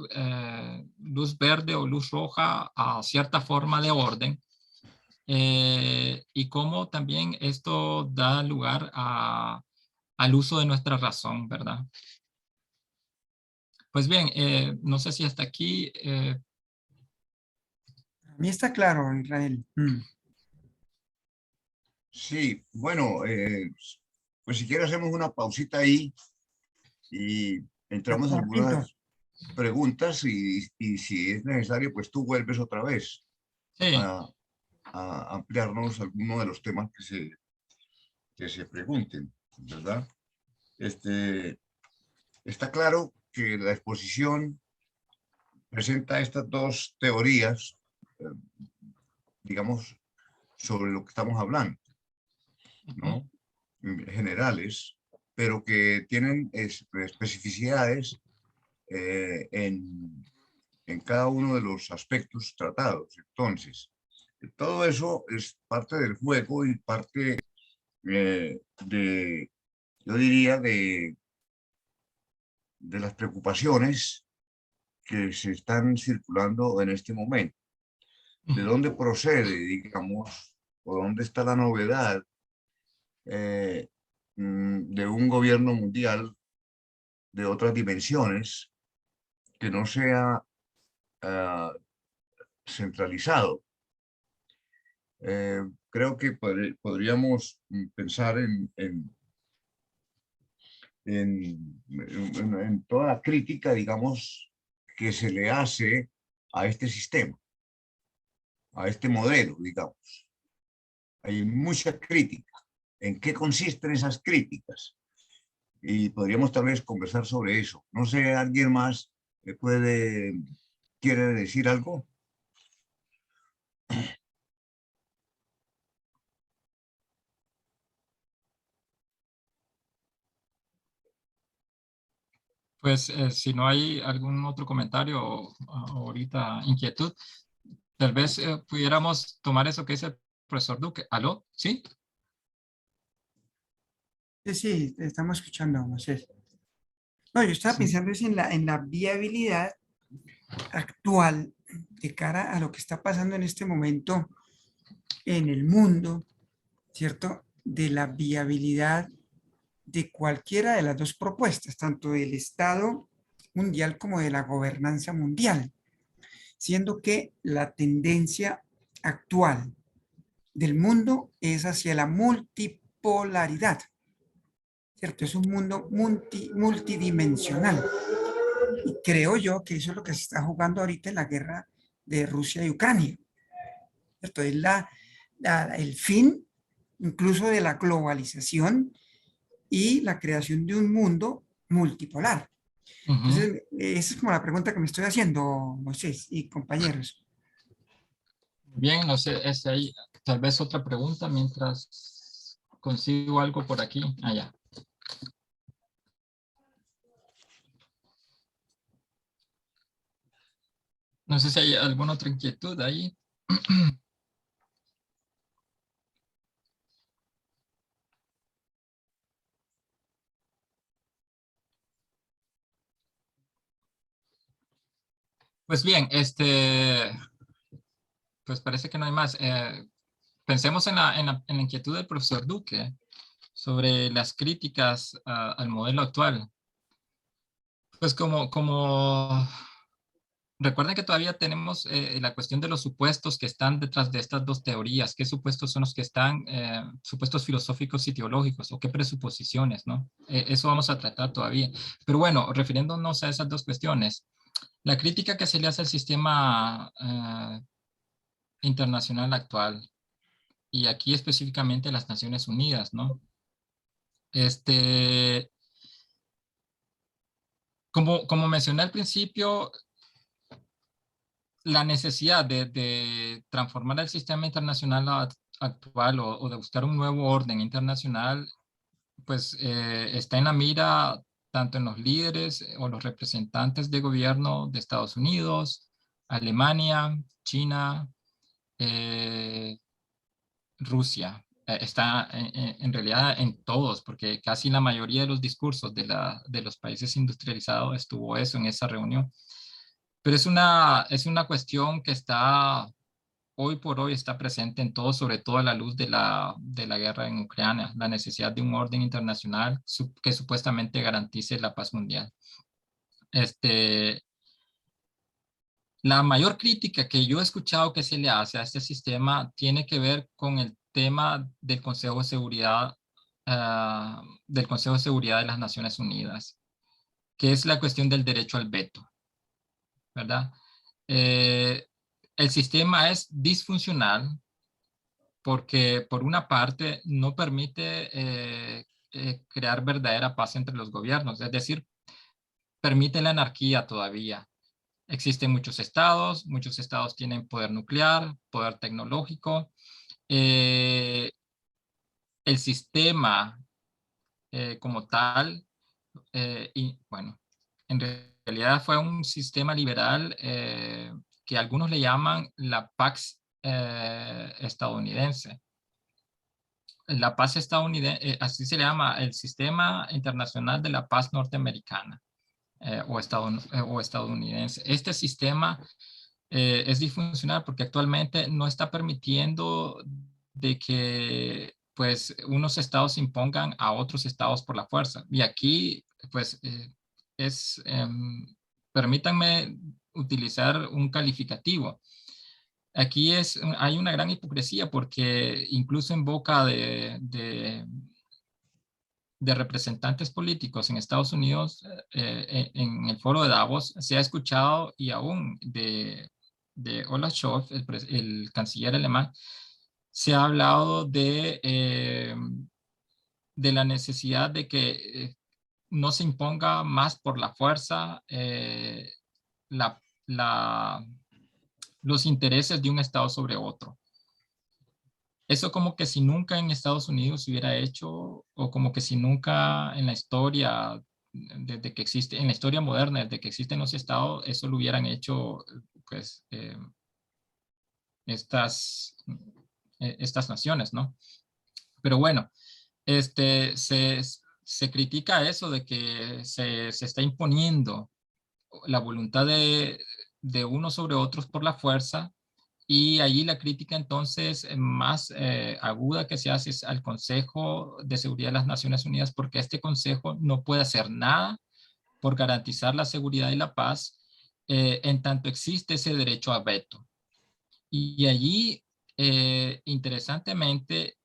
luz verde o luz roja a cierta forma de orden. Y cómo también esto da lugar al uso de nuestra razón, ¿verdad? Pues bien, no sé si hasta aquí... A mí está claro, Israel. Sí, bueno, pues si quieres hacemos una pausita ahí y entramos a Rapidito. algunas preguntas y si es necesario, pues tú vuelves otra vez Sí, a ampliarnos algunos de los temas que se pregunten, ¿verdad? Está claro que la exposición presenta estas dos teorías, eh, digamos, sobre lo que estamos hablando, ¿no? Generales, pero que tienen especificidades en cada uno de los aspectos tratados. Entonces, todo eso es parte del juego y parte yo diría, de las preocupaciones que se están circulando en este momento. ¿De dónde procede, digamos, o dónde está la novedad de un gobierno mundial de otras dimensiones que no sea centralizado? Creo que podríamos pensar en toda la crítica, digamos, que se le hace a este sistema, a este modelo, digamos. Hay mucha crítica. ¿En qué consisten esas críticas? Y podríamos tal vez conversar sobre eso. No sé, ¿alguien más quiere decir algo? pues si no hay algún otro comentario o ahorita inquietud, tal vez pudiéramos tomar eso que dice el profesor Duque. ¿Aló? ¿Sí? Sí, sí, te estamos escuchando, Moisés. No, yo estaba Sí. pensando es en la viabilidad actual de cara a lo que está pasando en este momento en el mundo, ¿cierto? De la viabilidad de cualquiera de las dos propuestas, tanto del Estado mundial como de la gobernanza mundial, siendo que la tendencia actual del mundo es hacia la multipolaridad, ¿cierto? Es un mundo multidimensional. Y creo yo que eso es lo que se está jugando ahorita en la guerra de Rusia y Ucrania, ¿cierto? Es el fin incluso de la globalización y la creación de un mundo multipolar. Ujú. Entonces, esa es como la pregunta que me estoy haciendo, Moisés y compañeros. Bien, no sé, ahí tal vez otra pregunta mientras consigo algo por aquí. Allá. No sé si hay alguna otra inquietud ahí. Pues bien, pues parece que no hay más. Pensemos en la inquietud del profesor Duque sobre las críticas al modelo actual. Pues recuerden que todavía tenemos la cuestión de los supuestos que están detrás de estas dos teorías. ¿Qué supuestos son los que están, supuestos filosóficos y teológicos, o qué presuposiciones, ¿no? Eso vamos a tratar todavía. Pero bueno, refiriéndonos a esas dos cuestiones, la crítica que se le hace al sistema internacional actual, y aquí específicamente las Naciones Unidas, ¿no? Como mencioné al principio, la necesidad de transformar el sistema internacional actual o de buscar un nuevo orden internacional, pues está en la mira tanto en los líderes o los representantes de gobierno de Estados Unidos, Alemania, China, Rusia. Está en realidad en todos, porque casi la mayoría de los discursos de los países industrializados estuvo eso en esa reunión. Pero es una cuestión que está, hoy por hoy está presente en todo, sobre todo a la luz de la guerra en Ucrania, la necesidad de un orden internacional que supuestamente garantice la paz mundial. La mayor crítica que yo he escuchado que se le hace a este sistema tiene que ver con el tema del Consejo de Seguridad, del Consejo de Seguridad de las Naciones Unidas, que es la cuestión del derecho al veto, ¿verdad? El sistema es disfuncional porque, por una parte, no permite crear verdadera paz entre los gobiernos, es decir, permite la anarquía todavía. Existen muchos estados tienen poder nuclear, poder tecnológico. El sistema como tal, y bueno, en realidad fue un sistema liberal que algunos le llaman la Pax estadounidense. La paz estadounidense, así se le llama el Sistema Internacional de la Paz Norteamericana o estadounidense. Este sistema es disfuncional porque actualmente no está permitiendo de que pues unos estados impongan a otros estados por la fuerza. Y aquí pues permítanme utilizar un calificativo. Aquí hay una gran hipocresía porque incluso en boca de representantes políticos en Estados Unidos, en el foro de Davos, se ha escuchado, y aún de Olaf Scholz, el canciller alemán, se ha hablado de la necesidad de que no se imponga más por la fuerza la, la, los intereses de un Estado sobre otro. Eso como que si nunca en Estados Unidos se hubiera hecho, o como que si nunca en la historia, desde que existe, en la historia moderna, desde que existen los estados, eso lo hubieran hecho, pues, estas naciones, ¿no? Pero bueno, se critica eso de que se está imponiendo la voluntad de unos sobre otros por la fuerza. Y allí la crítica entonces más aguda que se hace es al Consejo de Seguridad de las Naciones Unidas, porque este consejo no puede hacer nada por garantizar la seguridad y la paz en tanto existe ese derecho a veto. Y allí, interesantemente,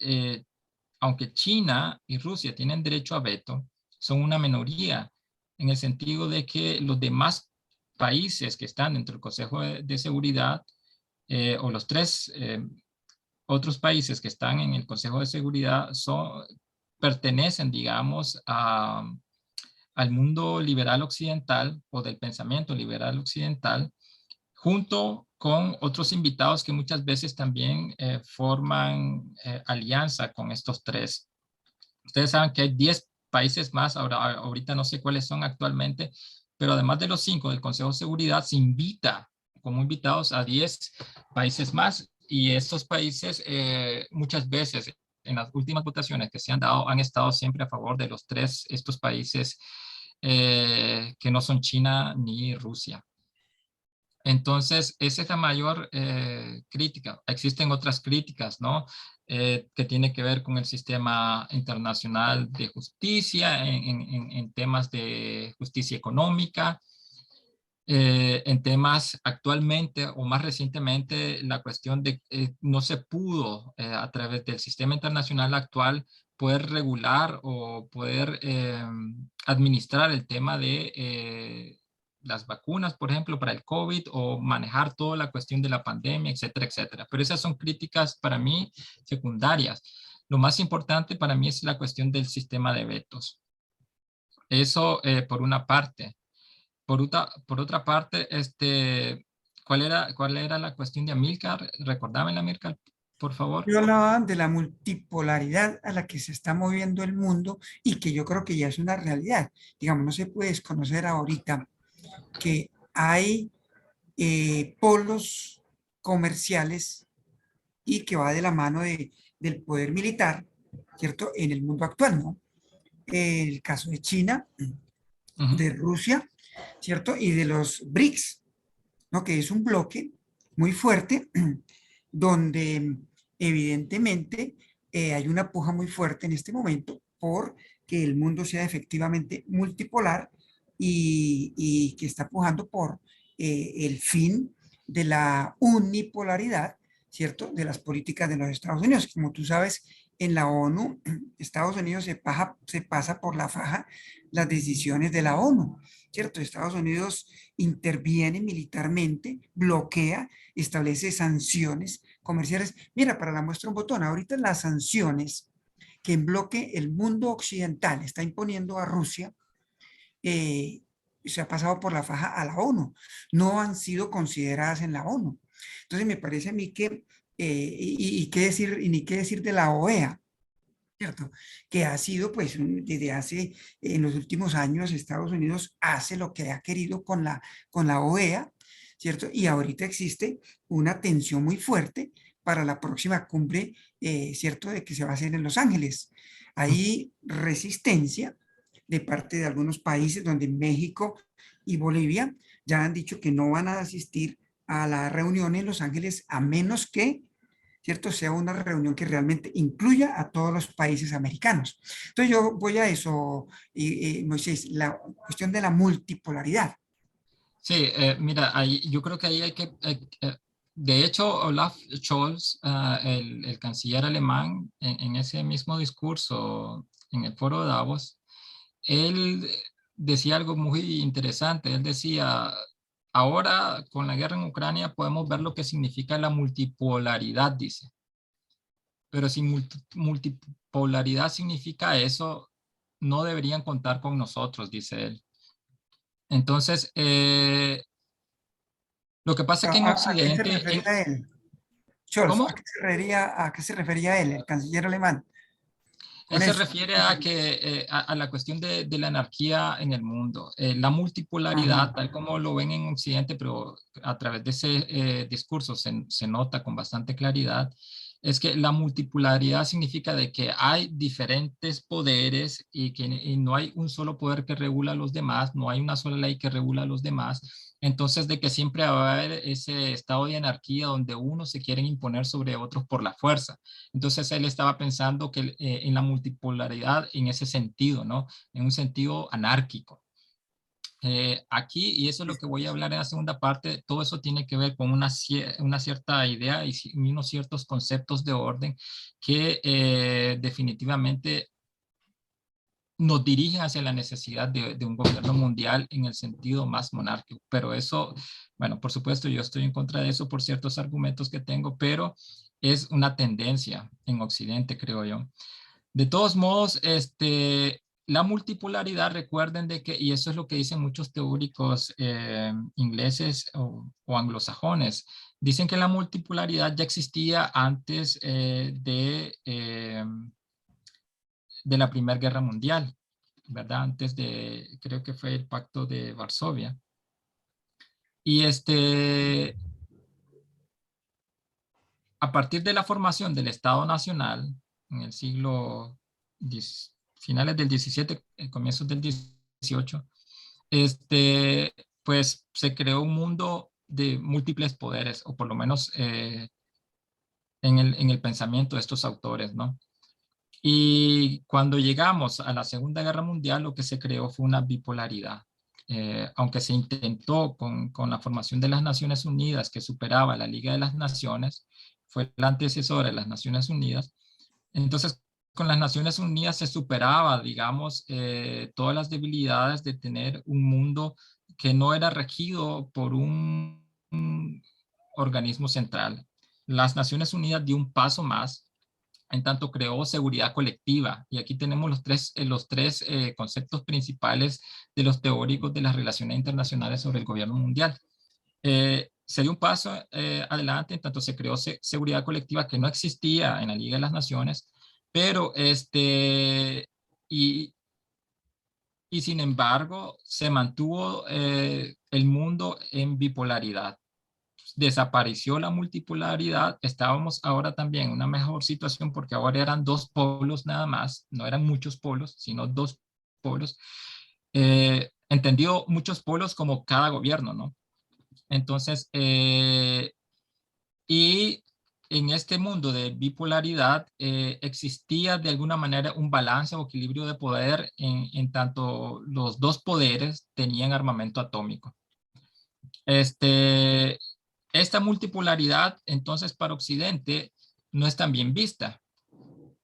aunque China y Rusia tienen derecho a veto, son una minoría en el sentido de que los demás países que están dentro del Consejo de Seguridad o los tres otros países que están en el Consejo de Seguridad pertenecen, digamos, al mundo liberal occidental o del pensamiento liberal occidental, junto con otros invitados que muchas veces también forman alianza con estos tres. Ustedes saben que hay 10 países más, ahorita no sé cuáles son actualmente, pero además de los 5 del Consejo de Seguridad, se invita como invitados a 10 países más, y estos países muchas veces en las últimas votaciones que se han dado han estado siempre a favor de estos países que no son China ni Rusia. Entonces, esa es la mayor crítica. Existen otras críticas, ¿no? Que tiene que ver con el sistema internacional de justicia, en temas de justicia económica, en temas actualmente o más recientemente, la cuestión de no se pudo a través del sistema internacional actual poder regular o poder administrar el tema de las vacunas, por ejemplo, para el COVID o manejar toda la cuestión de la pandemia, etcétera, etcétera. Pero esas son críticas para mí secundarias. Lo más importante para mí es la cuestión del sistema de vetos. Eso por una parte. Por otra parte, ¿cuál era la cuestión de Amílcar? Recordámela, Amílcar, por favor. Yo hablaba de la multipolaridad a la que se está moviendo el mundo y que yo creo que ya es una realidad. Digamos, no se puede desconocer ahorita que hay polos comerciales y que va de la mano del poder militar, ¿cierto? En el mundo actual, ¿no? El caso de China, Ujú, de Rusia, ¿cierto? Y de los BRICS, ¿no? Que es un bloque muy fuerte donde evidentemente hay una puja muy fuerte en este momento por que el mundo sea efectivamente multipolar y que está pujando por el fin de la unipolaridad, ¿cierto? De las políticas de los Estados Unidos. Como tú sabes, en la ONU, Estados Unidos se pasa por la faja las decisiones de la ONU, ¿cierto? Estados Unidos interviene militarmente, bloquea, establece sanciones comerciales. Mira, para la muestra un botón, ahorita las sanciones que en bloque el mundo occidental está imponiendo a Rusia, eh, se ha pasado por la faja a la ONU, no han sido consideradas en la ONU. Entonces me parece a mí que, y qué decir, y ni qué decir de la OEA, ¿cierto? Que ha sido, pues, desde hace, en los últimos años, Estados Unidos hace lo que ha querido con la OEA, ¿cierto? Y ahorita existe una tensión muy fuerte para la próxima cumbre, ¿cierto? De que se va a hacer en Los Ángeles. ujú. Hay resistencia de parte de algunos países donde México y Bolivia ya han dicho que no van a asistir a la reunión en Los Ángeles a menos que, ¿cierto? Sea una reunión que realmente incluya a todos los países americanos. Entonces yo voy a eso, Moisés, la cuestión de la multipolaridad. Sí, mira, yo creo que ahí hay que, de hecho, Olaf Scholz, el canciller alemán, en ese mismo discurso en el foro de Davos, él decía algo muy interesante. Él decía, ahora con la guerra en Ucrania podemos ver lo que significa la multipolaridad, dice. Pero si multipolaridad significa eso, no deberían contar con nosotros, dice él. Entonces, lo que pasa es que en ¿A qué se Occidente, refería él? Scholz, ¿cómo? a qué se refería él, el canciller alemán, Él con se eso? refiere a que a la cuestión de la anarquía en el mundo, la Ajá. multipolaridad, tal como lo ven en Occidente, pero a través de ese discurso se nota con bastante claridad, es que la multipolaridad significa de que hay diferentes poderes y no hay un solo poder que regula a los demás, no hay una sola ley que regula a los demás. Entonces, de que siempre va a haber ese estado de anarquía donde unos se quieren imponer sobre otros por la fuerza. Entonces él estaba pensando que en la multipolaridad en ese sentido, ¿no? En un sentido anárquico. Aquí, y eso es lo que voy a hablar en la segunda parte, todo eso tiene que ver con una cierta idea y unos ciertos conceptos de orden que definitivamente nos dirigen hacia la necesidad de un gobierno mundial en el sentido más monárquico. Pero eso, bueno, por supuesto, yo estoy en contra de eso por ciertos argumentos que tengo, pero es una tendencia en Occidente, creo yo. De todos modos, la multipolaridad, recuerden de que, y eso es lo que dicen muchos teóricos ingleses o anglosajones, dicen que la multipolaridad ya existía antes de la Primera Guerra Mundial, ¿verdad? Antes de, creo que fue el Pacto de Varsovia. Y a partir de la formación del Estado Nacional, en el siglo finales del 17, comienzos del 18, pues se creó un mundo de múltiples poderes, o por lo menos en el pensamiento de estos autores, ¿no? Y cuando llegamos a la Segunda Guerra Mundial, lo que se creó fue una bipolaridad. Aunque se intentó con la formación de las Naciones Unidas, que superaba la Liga de las Naciones, fue la antecesora de las Naciones Unidas. Entonces, con las Naciones Unidas se superaba, digamos, todas las debilidades de tener un mundo que no era regido por un organismo central. Las Naciones Unidas dio un paso más, en tanto creó seguridad colectiva. Y aquí tenemos los tres conceptos principales de los teóricos de las relaciones internacionales sobre el gobierno mundial. Se dio un paso adelante, en tanto se creó seguridad colectiva que no existía en la Liga de las Naciones, pero y, y sin embargo se mantuvo el mundo en bipolaridad. Desapareció la multipolaridad, estábamos ahora también en una mejor situación porque ahora eran dos polos nada más, no eran muchos polos, sino dos polos. Entendido muchos polos como cada gobierno, ¿no? Entonces, y en este mundo de bipolaridad existía de alguna manera un balance o equilibrio de poder en tanto los dos poderes tenían armamento atómico. Esta multipolaridad, entonces, para Occidente no es tan bien vista.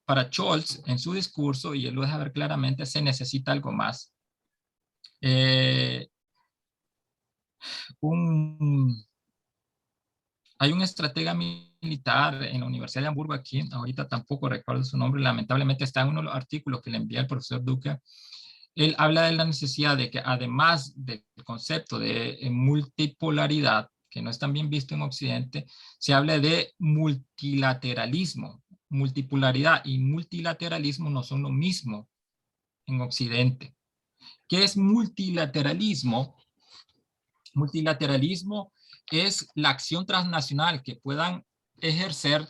Para Scholz, en su discurso, y él lo deja ver claramente, se necesita algo más. Hay un estratega militar en la Universidad de Hamburgo aquí, ahorita tampoco recuerdo su nombre, lamentablemente está en uno de los artículos que le envía el profesor Duque. Él habla de la necesidad de que además del concepto de multipolaridad, que no es tan bien visto en Occidente, se hable de multilateralismo. Multipolaridad y multilateralismo no son lo mismo en Occidente. ¿Qué es multilateralismo? Multilateralismo es la acción transnacional que puedan ejercer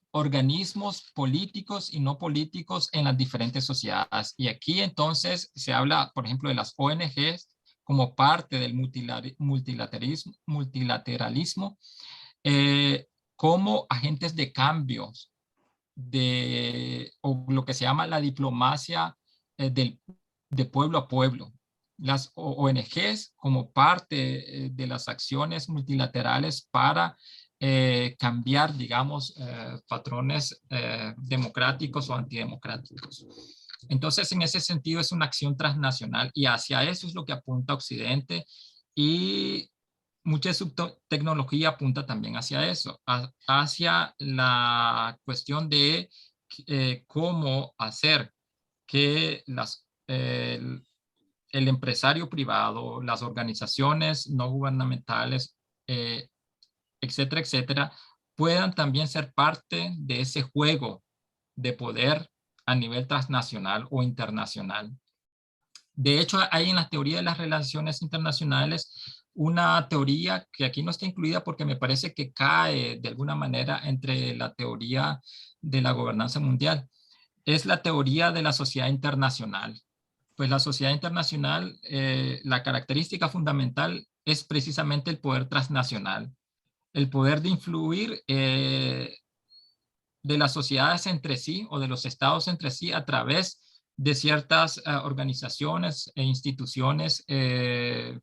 organismos políticos y no políticos en las diferentes sociedades. Y aquí entonces se habla, por ejemplo, de las ONGs como parte del multilateralismo como agentes de cambios o lo que se llama la diplomacia de pueblo a pueblo. Las ONGs como parte de las acciones multilaterales para cambiar, digamos, patrones democráticos o antidemocráticos. Entonces, en ese sentido, es una acción transnacional y hacia eso es lo que apunta Occidente y mucha de su tecnología apunta también hacia eso, hacia la cuestión de cómo hacer que el empresario privado, las organizaciones no gubernamentales, etcétera, etcétera, puedan también ser parte de ese juego de poder a nivel transnacional o internacional. De hecho, hay en la teoría de las relaciones internacionales una teoría que aquí no está incluida porque me parece que cae de alguna manera entre la teoría de la gobernanza mundial. Es la teoría de la sociedad internacional. Pues la sociedad internacional, la característica fundamental es precisamente el poder transnacional, el poder de influir de las sociedades entre sí o de los estados entre sí a través de ciertas organizaciones e instituciones que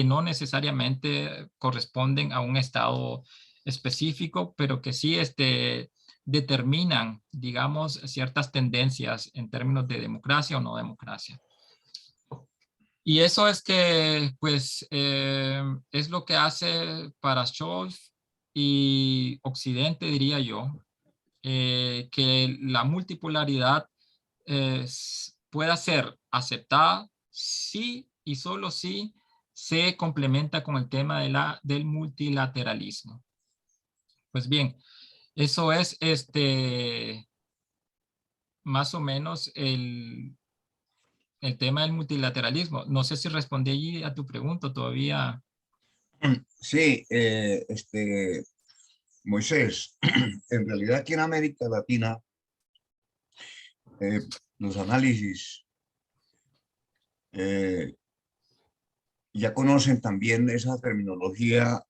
no necesariamente corresponden a un estado específico, pero que sí determinan, digamos, ciertas tendencias en términos de democracia o no democracia. Y eso es que, pues, es lo que hace para Scholz y Occidente, diría yo, que la multipolaridad pueda ser aceptada si y solo si se complementa con el tema del multilateralismo. Pues bien, eso es más o menos el tema del multilateralismo. No sé si respondí allí a tu pregunta todavía. Sí, Moisés, en realidad aquí en América Latina, los análisis ya conocen también esa terminología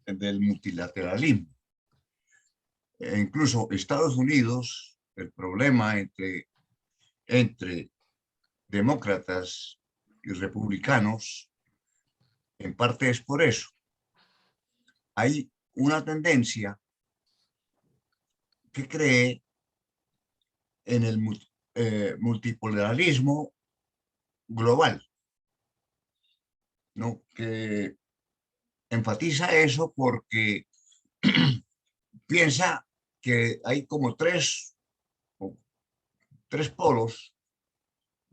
del multilateralismo. E incluso Estados Unidos, el problema entre demócratas y republicanos, en parte es por eso. Hay una tendencia que cree en el multipolarismo global, ¿no? Que enfatiza eso porque piensa que hay como tres polos.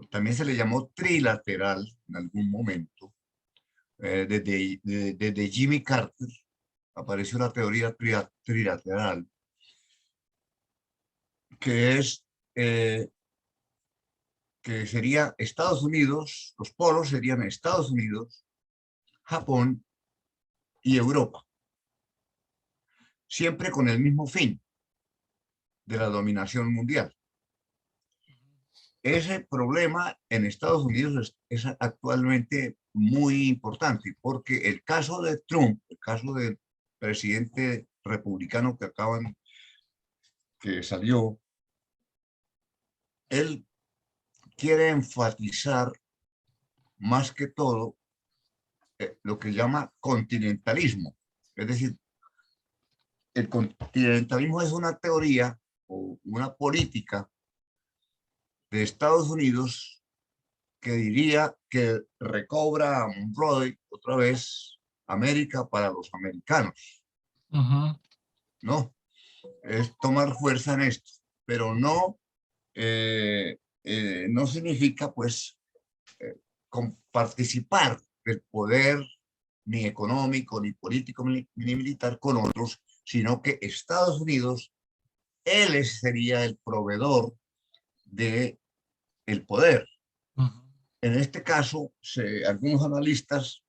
También se le llamó trilateral en algún momento. Desde Jimmy Carter apareció la teoría trilateral, que es que sería Estados Unidos, los polos serían Estados Unidos, Japón y Europa, siempre con el mismo fin de la dominación mundial. Ese problema en Estados Unidos es actualmente muy importante, porque el caso de Trump, el caso del presidente republicano que salió, él quiere enfatizar más que todo lo que llama continentalismo. Es decir, el continentalismo es una teoría o una política de Estados Unidos que diría que recobra a Monroe otra vez América para los americanos. No, es tomar fuerza en esto, pero no, no significa pues participar del poder ni económico, ni político, ni militar con otros, sino que Estados Unidos, él sería el proveedor del poder. En este caso, algunos analistas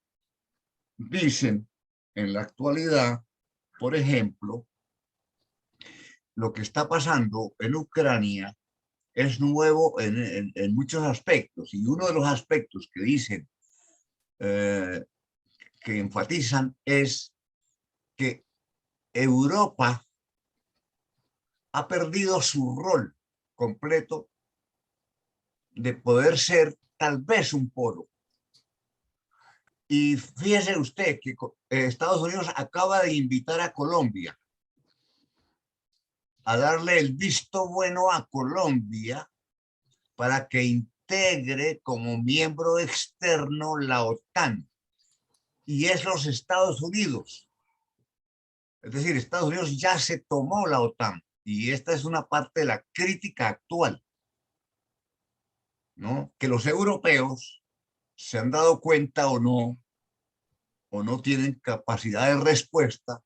dicen en la actualidad, por ejemplo, lo que está pasando en Ucrania es nuevo en muchos aspectos, y uno de los aspectos que dicen, que enfatizan, es que Europa ha perdido su rol completo de poder ser tal vez un polo. Y fíjese usted que Estados Unidos acaba de invitar a Colombia a darle el visto bueno a Colombia para que integre como miembro externo la OTAN. Y es los Estados Unidos. Es decir, Estados Unidos ya se tomó la OTAN. Y esta es una parte de la crítica actual, ¿no? Que los europeos se han dado cuenta o no tienen capacidad de respuesta,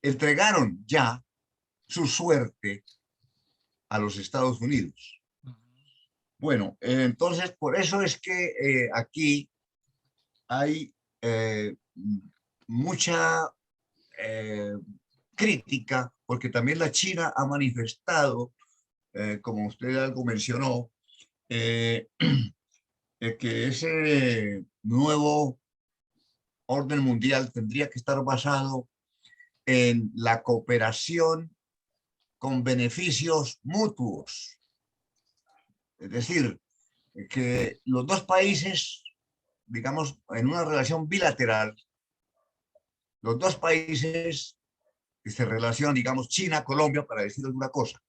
entregaron ya su suerte a los Estados Unidos. Bueno, entonces por eso es que aquí hay mucha crítica, porque también la China ha manifestado, como usted algo mencionó, que ese nuevo orden mundial tendría que estar basado en la cooperación con beneficios mutuos. Es decir, que los dos países, digamos, en una relación bilateral, los dos países que se relacionan, digamos, China, Colombia, para decir alguna cosa,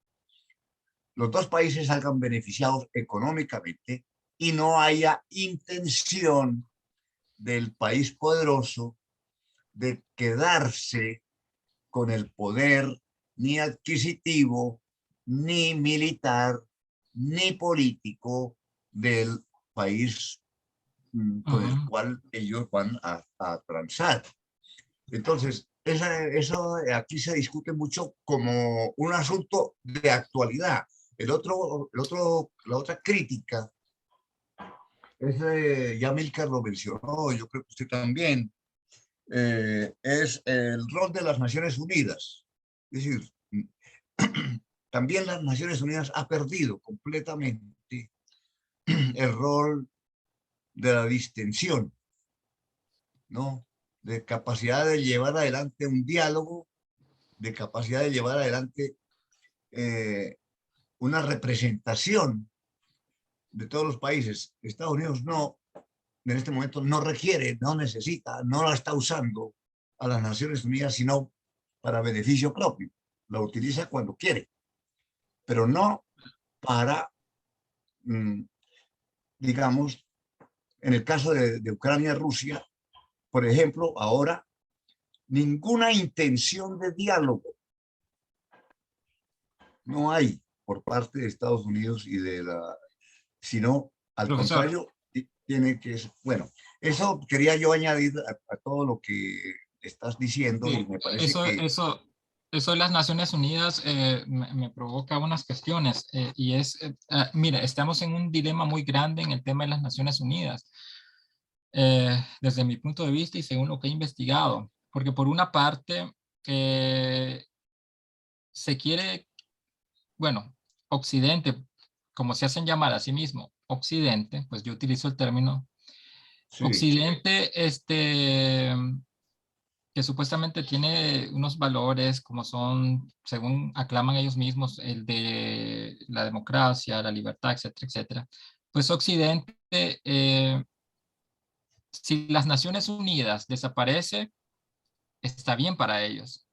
los dos países salgan beneficiados económicamente y no haya intención del país poderoso de quedarse con el poder ni adquisitivo, ni militar, ni político del país con el cual ellos van a transar. Entonces, eso aquí se discute mucho como un asunto de actualidad. La otra crítica es, ya Milcar lo mencionó, yo creo que usted también, es el rol de las Naciones Unidas. Es decir, también las Naciones Unidas ha perdido completamente el rol de la distensión, ¿no? de capacidad de llevar adelante un diálogo, de capacidad de llevar adelante una representación de todos los países. Estados Unidos no, en este momento no requiere, no necesita, no la está usando a las Naciones Unidas, sino para beneficio propio. La utiliza cuando quiere, pero no para, digamos, en el caso de Ucrania, Rusia, por ejemplo, ahora, ninguna intención de diálogo no hay por parte de Estados Unidos y de la, sino al Profesor, contrario, tiene que, bueno, eso quería yo añadir a todo lo que estás diciendo y sí, me parece que eso de las Naciones Unidas me provoca unas cuestiones y es, mira, estamos en un dilema muy grande en el tema de las Naciones Unidas, desde mi punto de vista y según lo que he investigado, porque por una parte se quiere, bueno, Occidente, como se hacen llamar a sí mismo, Occidente, pues yo utilizo el término sí, Occidente, que supuestamente tiene unos valores como son, según aclaman ellos mismos, el de la democracia, la libertad, etcétera, etcétera. Pues Occidente, si las Naciones Unidas desaparece, está bien para ellos.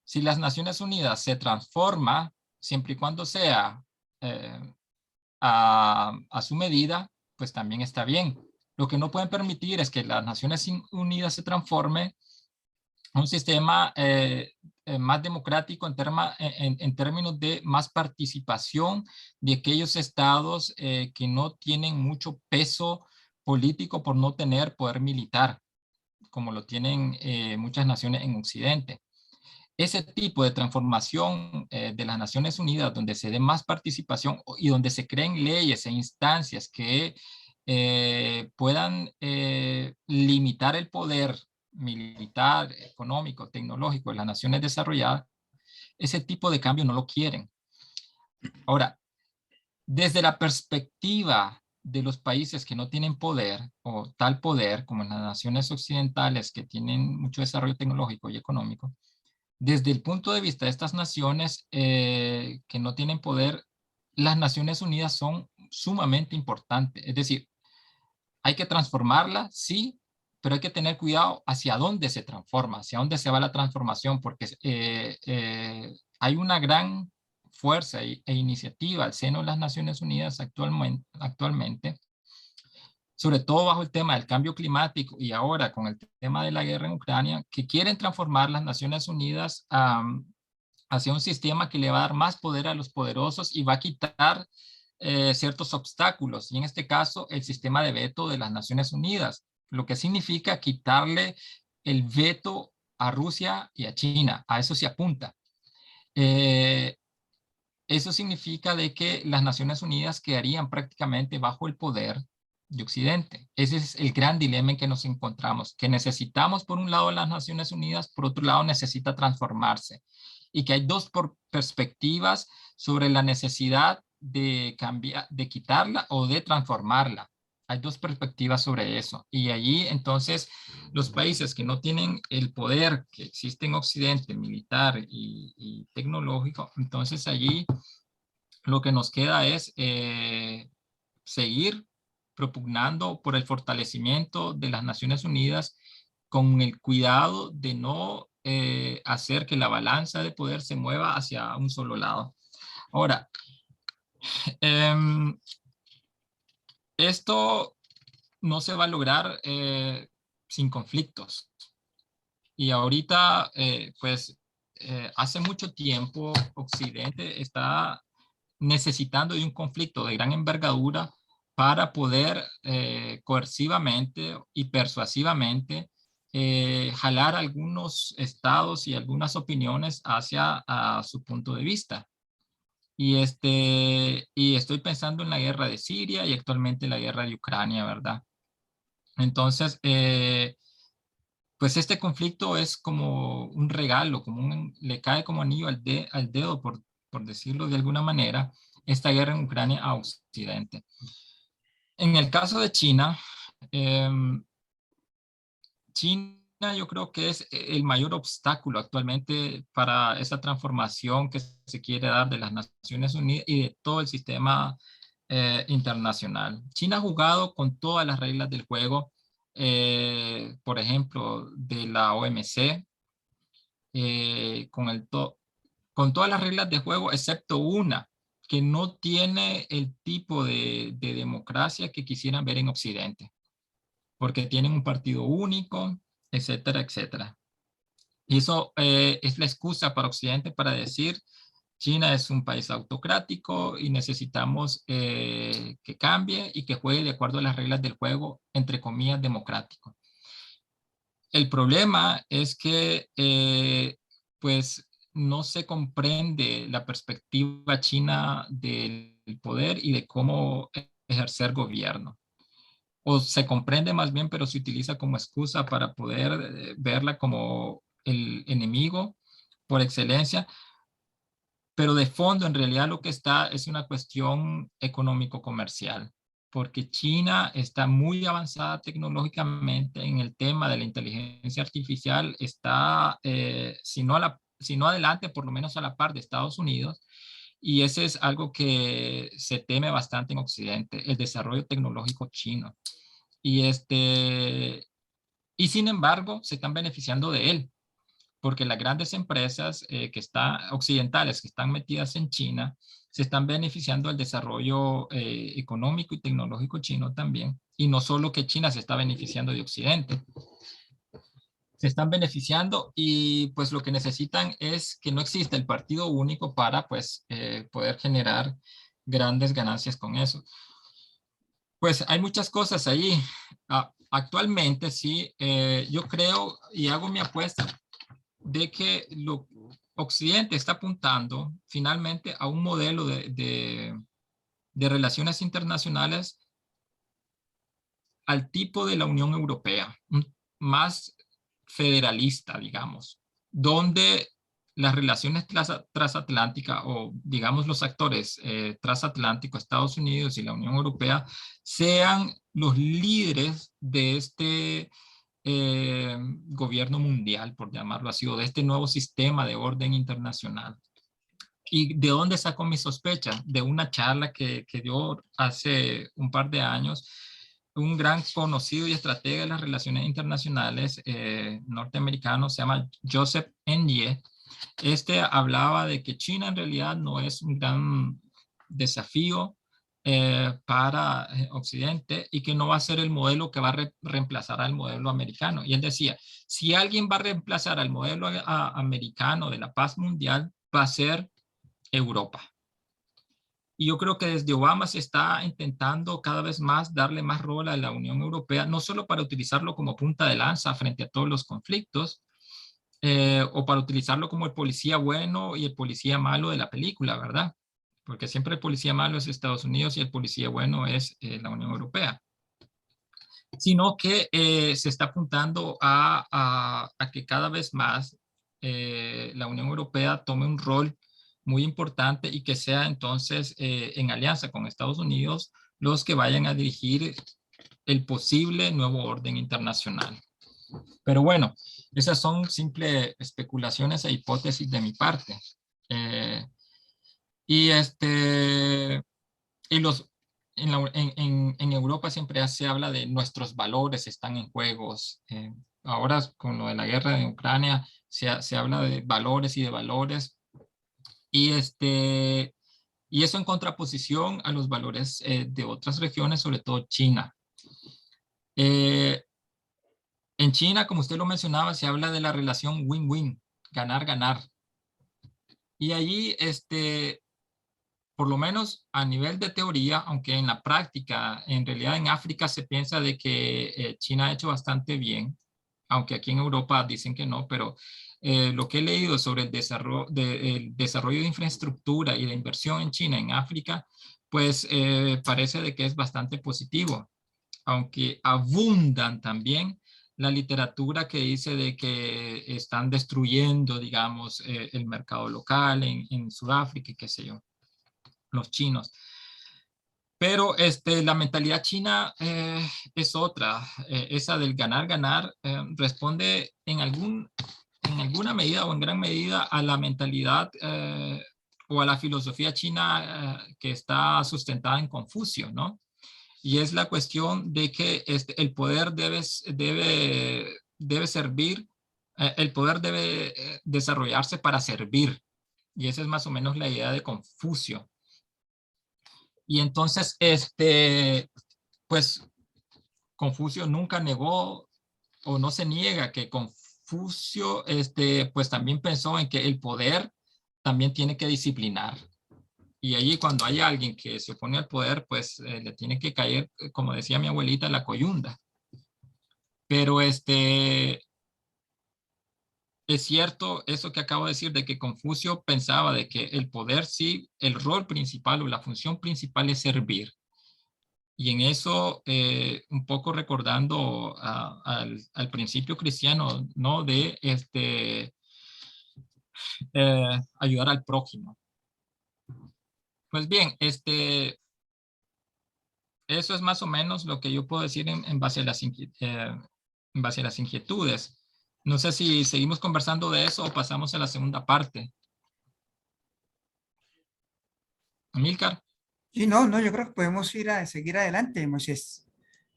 Si las Naciones Unidas se transforma, siempre y cuando sea eh, a su medida, pues también está bien. Lo que no pueden permitir es que las Naciones Unidas se transforme a un sistema más democrático en términos de más participación de aquellos estados que no tienen mucho peso político por no tener poder militar, como lo tienen muchas naciones en Occidente. Ese tipo de transformación de las Naciones Unidas, donde se dé más participación y donde se creen leyes e instancias que puedan limitar el poder militar, económico, tecnológico de las naciones desarrolladas, ese tipo de cambio no lo quieren. Ahora, desde la perspectiva de los países que no tienen poder o tal poder como en las naciones occidentales que tienen mucho desarrollo tecnológico y económico, desde el punto de vista de estas naciones que no tienen poder, las Naciones Unidas son sumamente importantes. Es decir, hay que transformarla, sí, pero hay que tener cuidado hacia dónde se transforma, hacia dónde se va la transformación, porque hay una gran fuerza e iniciativa al seno de las Naciones Unidas actualmente, sobre todo bajo el tema del cambio climático y ahora con el tema de la guerra en Ucrania, que quieren transformar las Naciones Unidas hacia un sistema que le va a dar más poder a los poderosos y va a quitar ciertos obstáculos, y en este caso el sistema de veto de las Naciones Unidas, lo que significa quitarle el veto a Rusia y a China. A eso se apunta. Eh, Eso significa de que las Naciones Unidas quedarían prácticamente bajo el poder de Occidente. Ese es el gran dilema en que nos encontramos, que necesitamos por un lado las Naciones Unidas, por otro lado necesita transformarse, y que hay dos perspectivas sobre la necesidad de cambiar, de quitarla o de transformarla. Hay dos perspectivas sobre eso. Y allí entonces los países que no tienen el poder que existe en Occidente, militar y tecnológico, entonces allí lo que nos queda es seguir propugnando por el fortalecimiento de las Naciones Unidas con el cuidado de no hacer que la balanza de poder se mueva hacia un solo lado. Ahora, eh, esto no se va a lograr sin conflictos. Y ahorita, pues, hace mucho tiempo Occidente está necesitando de un conflicto de gran envergadura para poder coercivamente y persuasivamente jalar algunos estados y algunas opiniones hacia su punto de vista. Y estoy pensando en la guerra de Siria y actualmente la guerra de Ucrania, ¿verdad? Entonces, pues este conflicto es como un regalo, le cae como anillo al dedo, por decirlo de alguna manera, esta guerra en Ucrania a Occidente. En el caso de China, China yo creo que es el mayor obstáculo actualmente para esa transformación que se quiere dar de las Naciones Unidas y de todo el sistema internacional. China ha jugado con todas las reglas del juego, por ejemplo, de la OMC, con todas las reglas de juego, excepto una, que no tiene el tipo de democracia que quisieran ver en Occidente, porque tienen un partido único, etcétera, etcétera. Y eso es la excusa para Occidente para decir, China es un país autocrático y necesitamos que cambie y que juegue de acuerdo a las reglas del juego, entre comillas, democrático. El problema es que pues no se comprende la perspectiva china del poder y de cómo ejercer gobierno. O se comprende más bien, pero se utiliza como excusa para poder verla como el enemigo por excelencia, pero de fondo en realidad lo que está es una cuestión económico-comercial, porque China está muy avanzada tecnológicamente en el tema de la inteligencia artificial, está, si no adelante, por lo menos a la par de Estados Unidos, y ese es algo que se teme bastante en Occidente, el desarrollo tecnológico chino. Y sin embargo, se están beneficiando de él, porque las grandes empresas occidentales que están metidas en China se están beneficiando del desarrollo económico y tecnológico chino también. Y no solo que China se está beneficiando de Occidente, se están beneficiando y pues lo que necesitan es que no exista el partido único para pues poder generar grandes ganancias con eso. Pues hay muchas cosas ahí. Actualmente sí, yo creo y hago mi apuesta de que Occidente está apuntando finalmente a un modelo de relaciones internacionales al tipo de la Unión Europea, más federalista, digamos, donde las relaciones transatlánticas o, digamos, los actores transatlánticos, Estados Unidos y la Unión Europea, sean los líderes de este gobierno mundial, por llamarlo así, o de este nuevo sistema de orden internacional. ¿Y de dónde saco mi sospecha? De una charla que dio hace un par de años un gran conocido y estratega de las relaciones internacionales norteamericano, se llama Joseph Nye. Hablaba de que China en realidad no es un gran desafío para Occidente y que no va a ser el modelo que va a reemplazar al modelo americano. Y él decía, si alguien va a reemplazar al modelo americano de la paz mundial, va a ser Europa. Y yo creo que desde Obama se está intentando cada vez más darle más rol a la Unión Europea, no solo para utilizarlo como punta de lanza frente a todos los conflictos, o para utilizarlo como el policía bueno y el policía malo de la película, ¿verdad? Porque siempre el policía malo es Estados Unidos y el policía bueno es la Unión Europea. Sino que se está apuntando a que cada vez más la Unión Europea tome un rol muy importante y que sea entonces en alianza con Estados Unidos los que vayan a dirigir el posible nuevo orden internacional. Pero bueno, esas son simples especulaciones e hipótesis de mi parte. Y y los, en Europa siempre se habla de nuestros valores están en juegos. Ahora con lo de la guerra en Ucrania se habla de valores y de valores. Y, y eso en contraposición a los valores de otras regiones, sobre todo China. En China, como usted lo mencionaba, se habla de la relación win-win, ganar-ganar. Y allí, por lo menos a nivel de teoría, aunque en la práctica, en realidad en África se piensa de que China ha hecho bastante bien, aunque aquí en Europa dicen que no, pero lo que he leído sobre el desarrollo de infraestructura y de inversión en China, en África, pues parece de que es bastante positivo, aunque abundan también la literatura que dice de que están destruyendo, digamos, el mercado local en Sudáfrica y qué sé yo, los chinos. Pero la mentalidad china es otra. Esa del ganar, ganar, responde en alguna medida o en gran medida a la mentalidad o a la filosofía china que está sustentada en Confucio, ¿no? Y es la cuestión de que el poder debe servir, el poder debe desarrollarse para servir. Y esa es más o menos la idea de Confucio. Y entonces, pues, Confucio nunca negó o no se niega que Confucio, pues también pensó en que el poder también tiene que disciplinar. Y allí cuando hay alguien que se opone al poder, pues le tiene que caer, como decía mi abuelita, la coyunda. Pero es cierto eso que acabo de decir, de que Confucio pensaba de que el poder sí, el rol principal o la función principal es servir. Y en eso, un poco recordando al principio cristiano, ¿no? De ayudar al prójimo. Pues bien, eso es más o menos lo que yo puedo decir en base a en base a las inquietudes. No sé si seguimos conversando de eso o pasamos a la segunda parte. Amílcar. Sí, no, no, yo creo que podemos ir a seguir adelante, Moisés.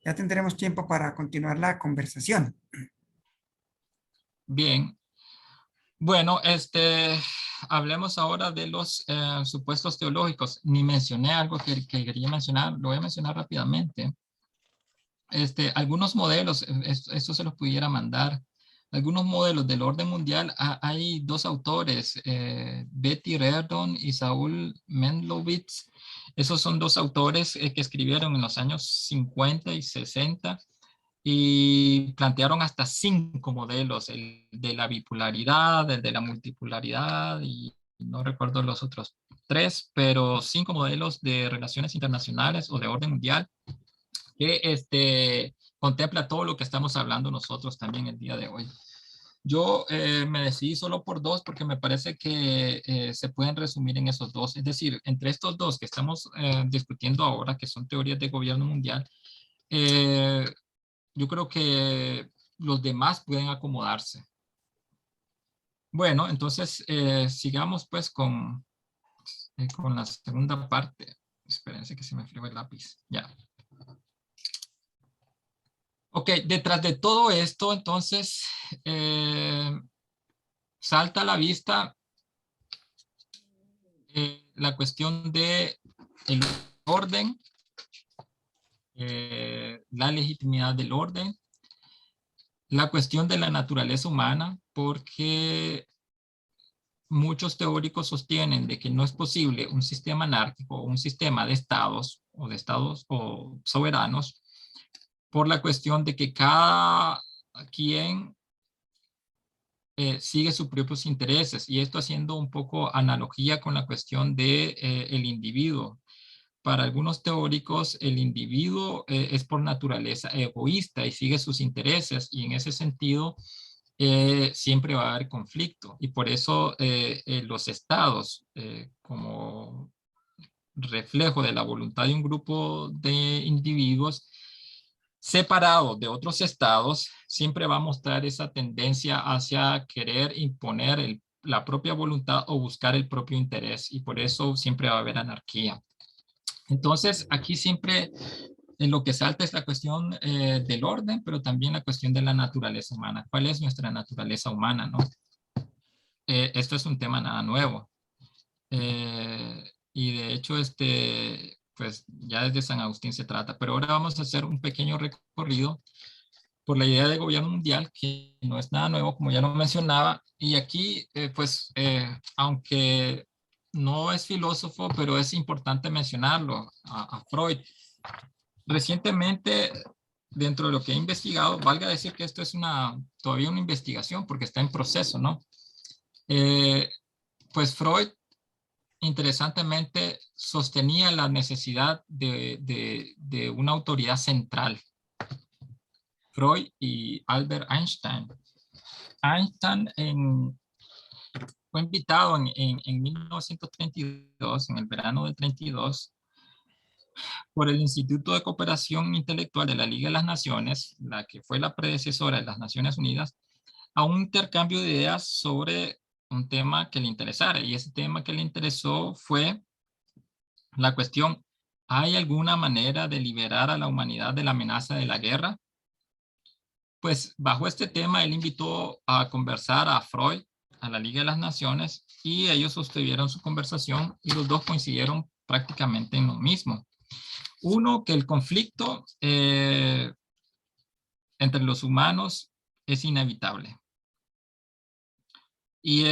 Ya tendremos tiempo para continuar la conversación. Bien. Bueno, hablemos ahora de los supuestos teológicos. Ni mencioné algo que quería mencionar, lo voy a mencionar rápidamente. Algunos modelos, esto se los pudiera mandar. Algunos modelos del orden mundial, hay dos autores, Betty Reardon y Saul Menlowitz. Esos son dos autores que escribieron en los años 50 y 60 y plantearon hasta 5 modelos, el de la bipolaridad, el de la multipolaridad y no recuerdo los otros 3, pero 5 modelos de relaciones internacionales o de orden mundial que contempla todo lo que estamos hablando nosotros también el día de hoy. Yo me decidí solo por 2 porque me parece que se pueden resumir en esos 2. Es decir, entre estos 2 que estamos discutiendo ahora, que son teorías de gobierno mundial, yo creo que los demás pueden acomodarse. Bueno, entonces sigamos pues con la segunda parte. Espérense que se me fregó el lápiz. Ya. Ok, detrás de todo esto, entonces, salta a la vista la cuestión de el orden, la legitimidad del orden, la cuestión de la naturaleza humana, porque muchos teóricos sostienen de que no es posible un sistema anárquico o un sistema de estados o soberanos por la cuestión de que cada quien sigue sus propios intereses y esto haciendo un poco analogía con la cuestión de el individuo. Para algunos teóricos, el individuo es por naturaleza egoísta y sigue sus intereses y en ese sentido siempre va a haber conflicto y por eso los estados como reflejo de la voluntad de un grupo de individuos separados de otros estados siempre va a mostrar esa tendencia hacia querer imponer la propia voluntad o buscar el propio interés y por eso siempre va a haber anarquía. Entonces, aquí siempre en lo que salta es la cuestión del orden, pero también la cuestión de la naturaleza humana. ¿Cuál es nuestra naturaleza humana, no? Esto es un tema nada nuevo. Y de hecho, pues ya desde San Agustín se trata, pero ahora vamos a hacer un pequeño recorrido por la idea de gobierno mundial, que no es nada nuevo, como ya lo mencionaba, y aquí, pues, aunque no es filósofo, pero es importante mencionarlo, a Freud. Recientemente, dentro de lo que he investigado, valga decir que esto es todavía una investigación porque está en proceso, ¿no? Pues Freud, interesantemente, sostenía la necesidad de una autoridad central. Freud y Albert Einstein. Einstein fue invitado en 1932, en el verano del 32, por el Instituto de Cooperación Intelectual de la Liga de las Naciones, la que fue la predecesora de las Naciones Unidas, a un intercambio de ideas sobre un tema que le interesara. Y ese tema que le interesó fue la cuestión: ¿hay alguna manera de liberar a la humanidad de la amenaza de la guerra? Pues bajo este tema él invitó a conversar a Freud, a la Liga de las Naciones, y ellos sostuvieron su conversación y los dos coincidieron prácticamente en lo mismo. Uno, que el conflicto entre los humanos es inevitable. Y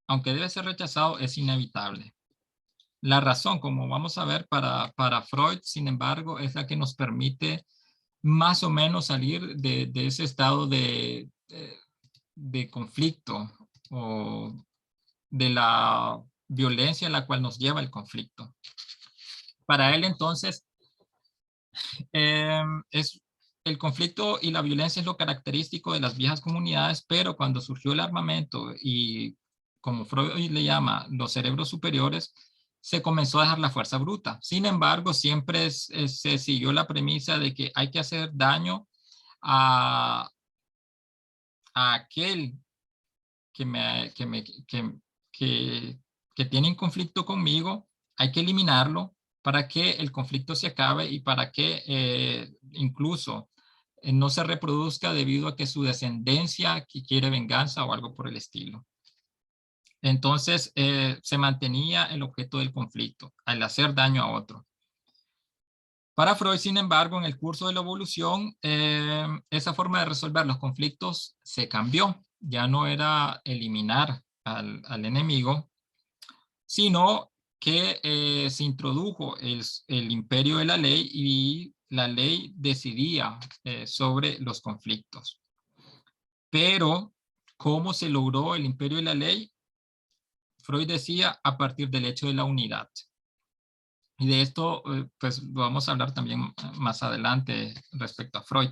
aunque debe ser rechazado, es inevitable. La razón, como vamos a ver, para Freud, sin embargo, es la que nos permite más o menos salir de ese estado de conflicto o de la violencia a la cual nos lleva el conflicto. Para él, entonces, el conflicto y la violencia es lo característico de las viejas comunidades, pero cuando surgió el armamento y, como Freud le llama, los cerebros superiores, se comenzó a dejar la fuerza bruta. Sin embargo, siempre se siguió la premisa de que hay que hacer daño a aquel que tiene un conflicto conmigo. Hay que eliminarlo para que el conflicto se acabe y para que incluso no se reproduzca debido a que su descendencia quiere venganza o algo por el estilo. Entonces se mantenía el objeto del conflicto al hacer daño a otro. Para Freud, sin embargo, en el curso de la evolución, esa forma de resolver los conflictos se cambió. Ya no era eliminar al enemigo, sino que se introdujo el imperio de la ley y la ley decidía sobre los conflictos. Pero, ¿cómo se logró el imperio de la ley? Freud decía a partir del hecho de la unidad. Y de esto, pues, lo vamos a hablar también más adelante respecto a Freud.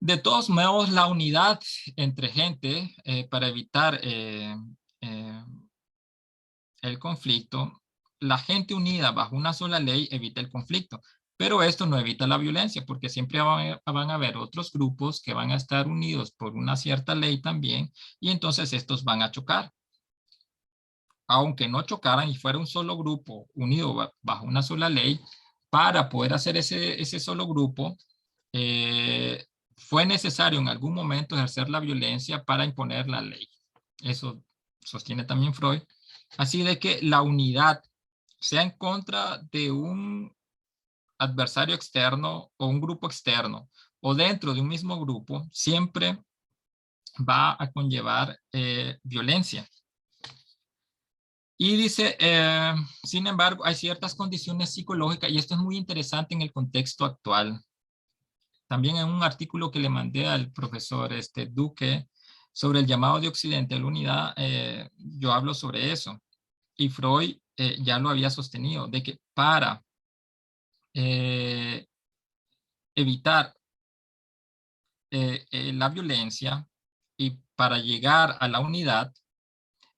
De todos modos, la unidad entre gente para evitar el conflicto, la gente unida bajo una sola ley evita el conflicto, pero esto no evita la violencia, porque siempre van a haber otros grupos que van a estar unidos por una cierta ley también, y entonces estos van a chocar. Aunque no chocaran y fuera un solo grupo unido bajo una sola ley, para poder hacer ese solo grupo, fue necesario en algún momento ejercer la violencia para imponer la ley. Eso sostiene también Freud. Así de que la unidad, sea en contra de un adversario externo o un grupo externo, o dentro de un mismo grupo, siempre va a conllevar violencia. Y dice, sin embargo, hay ciertas condiciones psicológicas, y esto es muy interesante en el contexto actual. También en un artículo que le mandé al profesor Duque sobre el llamado de Occidente a la unidad, yo hablo sobre eso. Y Freud ya lo había sostenido, de que para evitar la violencia y para llegar a la unidad,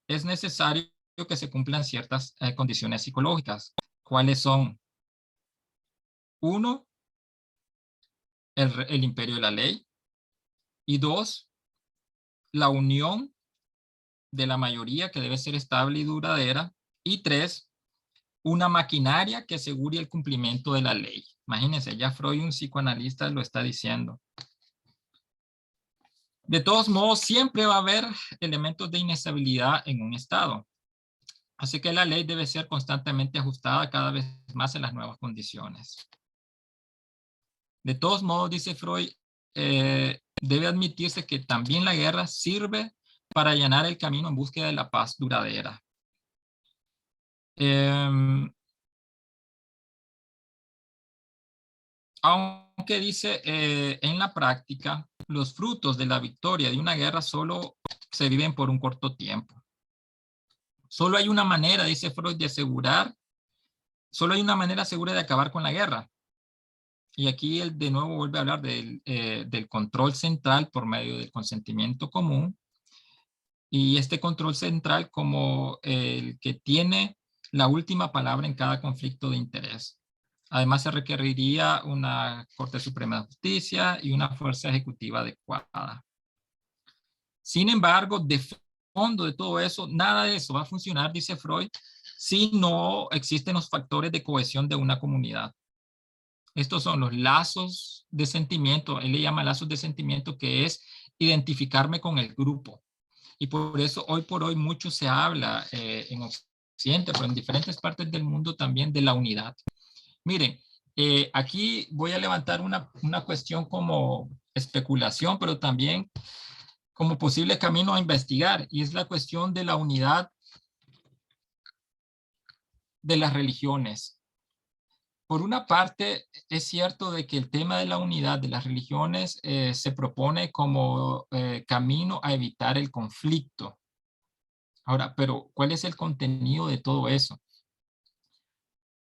es necesario que se cumplan ciertas condiciones psicológicas. ¿Cuáles son? Uno, el imperio de la ley. Y dos, la unión de la mayoría, que debe ser estable y duradera. Y tres, una maquinaria que asegure el cumplimiento de la ley. Imagínense, ya Freud, un psicoanalista, lo está diciendo. De todos modos, siempre va a haber elementos de inestabilidad en un estado. Así que la ley debe ser constantemente ajustada cada vez más en las nuevas condiciones. De todos modos, dice Freud, debe admitirse que también la guerra sirve para allanar el camino en búsqueda de la paz duradera. Aunque dice, en la práctica, los frutos de la victoria de una guerra solo se viven por un corto tiempo. Solo hay una manera, dice Freud, solo hay una manera segura de acabar con la guerra. Y aquí él de nuevo vuelve a hablar del control central por medio del consentimiento común. Y este control central como el que tiene la última palabra en cada conflicto de interés. Además, se requeriría una Corte Suprema de Justicia y una fuerza ejecutiva adecuada. Sin embargo, de fondo de todo eso, nada de eso va a funcionar, dice Freud, si no existen los factores de cohesión de una comunidad. Estos son los lazos de sentimiento, él le llama lazos de sentimiento, que es identificarme con el grupo. Y por eso hoy por hoy mucho se habla en Occidente, pero en diferentes partes del mundo también, de la unidad. Miren, aquí voy a levantar una cuestión como especulación, pero también como posible camino a investigar, y es la cuestión de la unidad de las religiones. Por una parte, es cierto de que el tema de la unidad de las religiones se propone como camino a evitar el conflicto. Ahora, pero ¿cuál es el contenido de todo eso?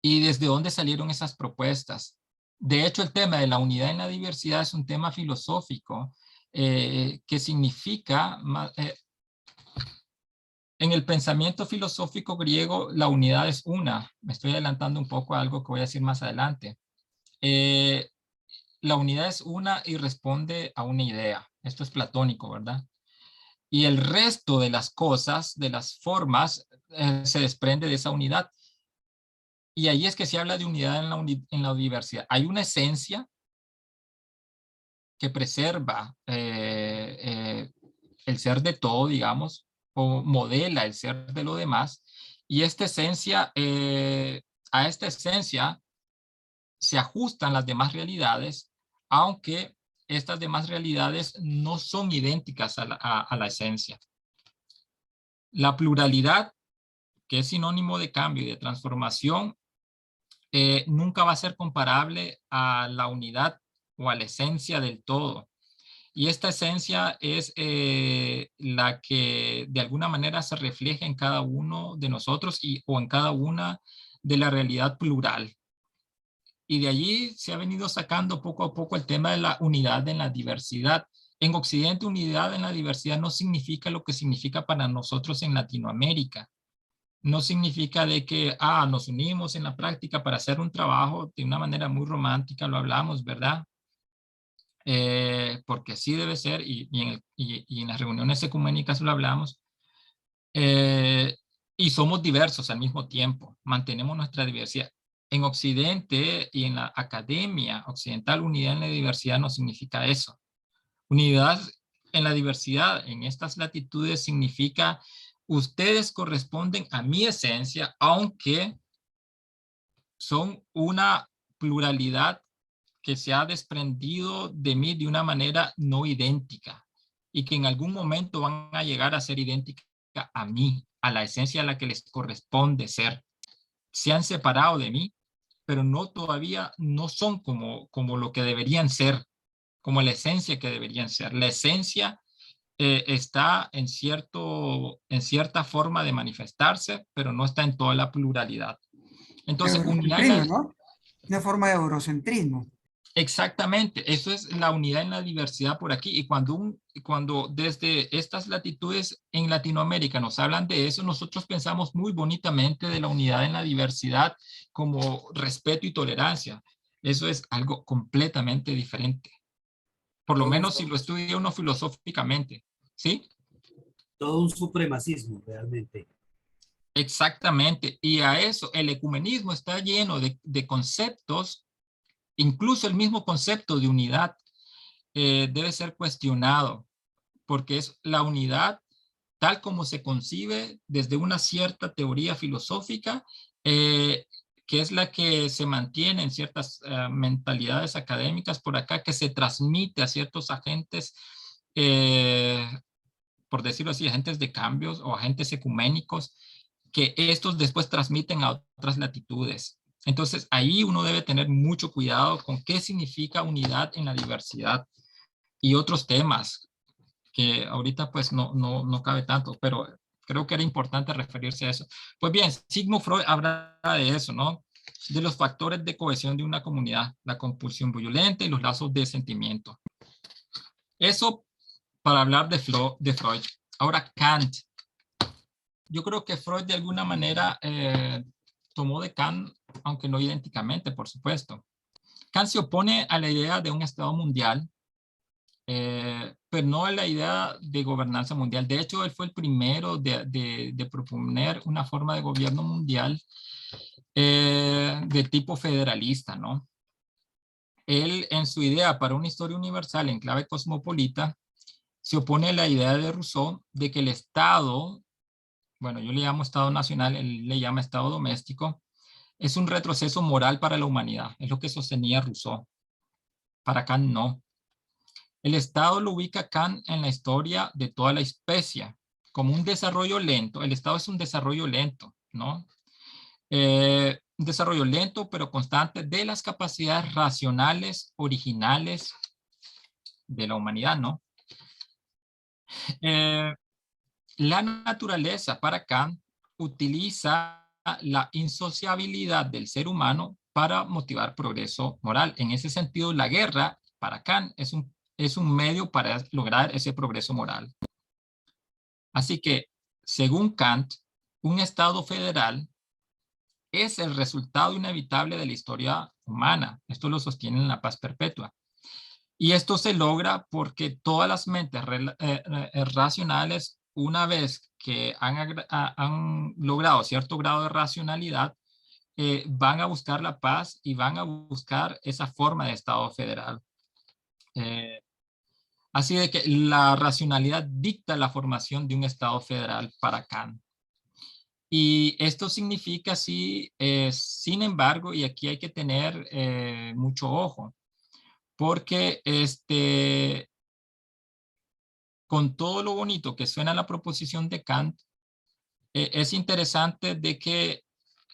¿Y desde dónde salieron esas propuestas? De hecho, el tema de la unidad en la diversidad es un tema filosófico que significa, en el pensamiento filosófico griego, la unidad es una. Me estoy adelantando un poco a algo que voy a decir más adelante. La unidad es una y responde a una idea. Esto es platónico, ¿verdad? Y el resto de las cosas, de las formas, se desprende de esa unidad. Y ahí es que se habla de unidad en la diversidad. Hay una esencia que preserva el ser de todo, digamos, o modela el ser de lo demás. Y esta esencia, a esta esencia se ajustan las demás realidades, aunque estas demás realidades no son idénticas a la esencia. La pluralidad, que es sinónimo de cambio y de transformación, nunca va a ser comparable a la unidad o a la esencia del todo. Y esta esencia es la que de alguna manera se refleja en cada uno de nosotros o en cada una de la realidad plural. Y de allí se ha venido sacando poco a poco el tema de la unidad en la diversidad. En Occidente, unidad en la diversidad no significa lo que significa para nosotros en Latinoamérica. No significa de que nos unimos en la práctica para hacer un trabajo de una manera muy romántica, lo hablamos, ¿verdad? Porque así debe ser, y en las reuniones ecuménicas lo hablamos, y somos diversos al mismo tiempo, mantenemos nuestra diversidad. En Occidente y en la academia occidental, unidad en la diversidad no significa eso. Unidad en la diversidad en estas latitudes significa ustedes corresponden a mi esencia, aunque son una pluralidad que se ha desprendido de mí de una manera no idéntica y que en algún momento van a llegar a ser idéntica a mí, a la esencia a la que les corresponde ser. Se han separado de mí, pero todavía no son como lo que deberían ser, como la esencia que deberían ser. La esencia está en cierta forma de manifestarse, pero no está en toda la pluralidad. Entonces, Eurocentrismo, ¿no? Una forma de eurocentrismo. Exactamente, eso es la unidad en la diversidad por aquí. Y cuando desde estas latitudes en Latinoamérica nos hablan de eso, nosotros pensamos muy bonitamente de la unidad en la diversidad como respeto y tolerancia. Eso es algo completamente diferente. Por lo menos si lo estudia uno filosóficamente, ¿sí? Todo un supremacismo, realmente. Exactamente. Y a eso, el ecumenismo está lleno de conceptos. Incluso el mismo concepto de unidad debe ser cuestionado, porque es la unidad tal como se concibe desde una cierta teoría filosófica, que es la que se mantiene en ciertas mentalidades académicas por acá, que se transmite a ciertos agentes, por decirlo así, agentes de cambios o agentes ecuménicos, que estos después transmiten a otras latitudes. Entonces, ahí uno debe tener mucho cuidado con qué significa unidad en la diversidad y otros temas que ahorita pues no cabe tanto, pero creo que era importante referirse a eso. Pues bien, Sigmund Freud habla de eso, ¿no? De los factores de cohesión de una comunidad, la compulsión violenta y los lazos de sentimiento. Eso para hablar de Freud. Ahora Kant. yo creo que Freud de alguna manera tomó de Kant, aunque no idénticamente, por supuesto. Kant se opone a la idea de un Estado mundial, pero no a la idea de gobernanza mundial. De hecho, él fue el primero de proponer una forma de gobierno mundial de tipo federalista, ¿no? Él, en su idea para una historia universal en clave cosmopolita, se opone a la idea de Rousseau de que el Estado, bueno, yo le llamo Estado nacional, él le llama Estado doméstico, es un retroceso moral para la humanidad. Es lo que sostenía Rousseau. Para Kant no. El Estado lo ubica Kant en la historia de toda la especie, como un desarrollo lento. El Estado es un desarrollo lento, ¿no? Un desarrollo lento pero constante de las capacidades racionales originales de la humanidad, ¿no? La naturaleza para Kant utiliza la insociabilidad del ser humano para motivar progreso moral. En ese sentido, la guerra para Kant es un medio para lograr ese progreso moral. Así que, según Kant, un Estado federal es el resultado inevitable de la historia humana. Esto lo sostiene en La Paz Perpetua. Y esto se logra porque todas las mentes racionales, una vez que han logrado cierto grado de racionalidad, van a buscar la paz y van a buscar esa forma de Estado federal. Así de que la racionalidad dicta la formación de un Estado federal para Kant. Y esto significa, sí, sin embargo, y aquí hay que tener mucho ojo, porque con todo lo bonito que suena la proposición de Kant, es interesante de que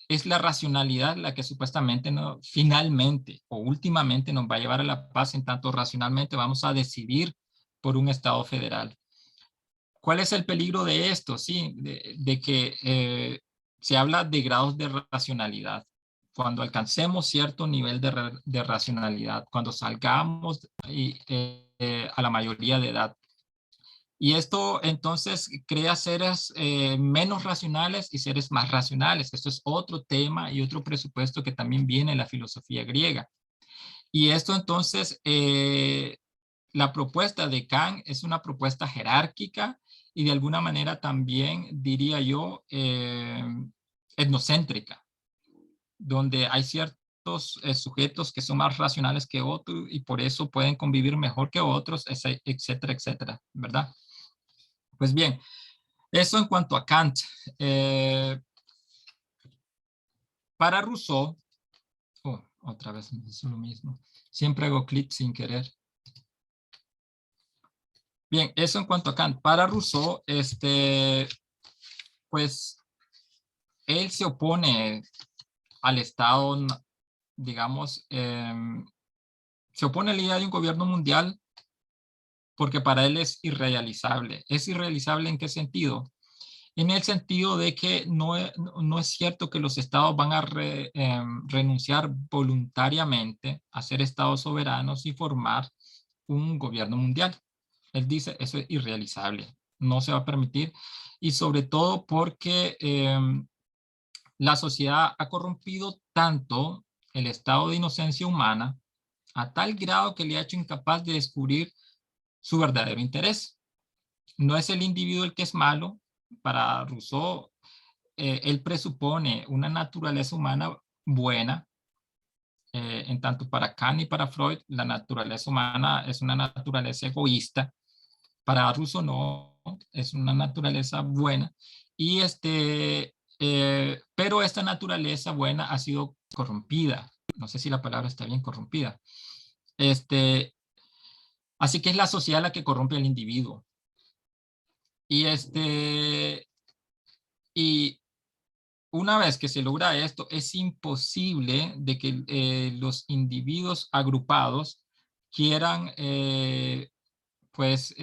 es la racionalidad la que supuestamente finalmente o últimamente nos va a llevar a la paz, en tanto racionalmente vamos a decidir por un Estado federal. ¿Cuál es el peligro de esto? Sí, de que se habla de grados de racionalidad. Cuando alcancemos cierto nivel de racionalidad, cuando salgamos a la mayoría de edad. Y esto entonces crea seres menos racionales y seres más racionales. Esto es otro tema y otro presupuesto que también viene en la filosofía griega. Y esto entonces, la propuesta de Kant es una propuesta jerárquica y de alguna manera también, diría yo, etnocéntrica, donde hay ciertos sujetos que son más racionales que otros y por eso pueden convivir mejor que otros, etcétera, etcétera, ¿verdad? Pues bien, eso en cuanto a Kant. Para Rousseau, otra vez es lo mismo. Siempre hago clic sin querer. Bien, eso en cuanto a Kant. Para Rousseau, pues él se opone al Estado, digamos, se opone a la idea de un gobierno mundial porque para él es irrealizable. ¿Es irrealizable en qué sentido? En el sentido de que no es cierto que los estados van a renunciar voluntariamente a ser estados soberanos y formar un gobierno mundial. Él dice, eso es irrealizable, no se va a permitir, y sobre todo porque la sociedad ha corrompido tanto el estado de inocencia humana a tal grado que le ha hecho incapaz de descubrir su verdadero interés. No es el individuo el que es malo. Para Rousseau, él presupone una naturaleza humana buena. En tanto para Kant y para Freud, la naturaleza humana es una naturaleza egoísta. Para Rousseau no, es una naturaleza buena. Y pero esta naturaleza buena ha sido corrompida. No sé si la palabra está bien, corrompida. Así que es la sociedad la que corrompe al individuo. Y una vez que se logra esto, es imposible de que los individuos agrupados quieran, pues,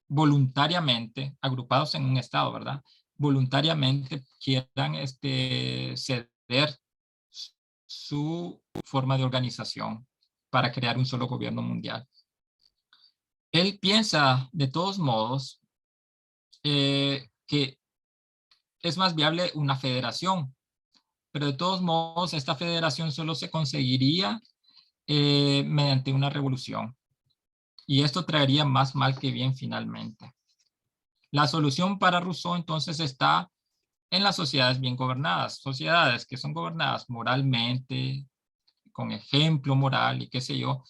voluntariamente, agrupados en un estado, ¿verdad? Voluntariamente quieran ceder su forma de organización para crear un solo gobierno mundial. Él piensa, de todos modos, que es más viable una federación, pero de todos modos esta federación solo se conseguiría mediante una revolución. Y esto traería más mal que bien finalmente. La solución para Rousseau entonces está en las sociedades bien gobernadas, sociedades que son gobernadas moralmente, con ejemplo moral y qué sé yo.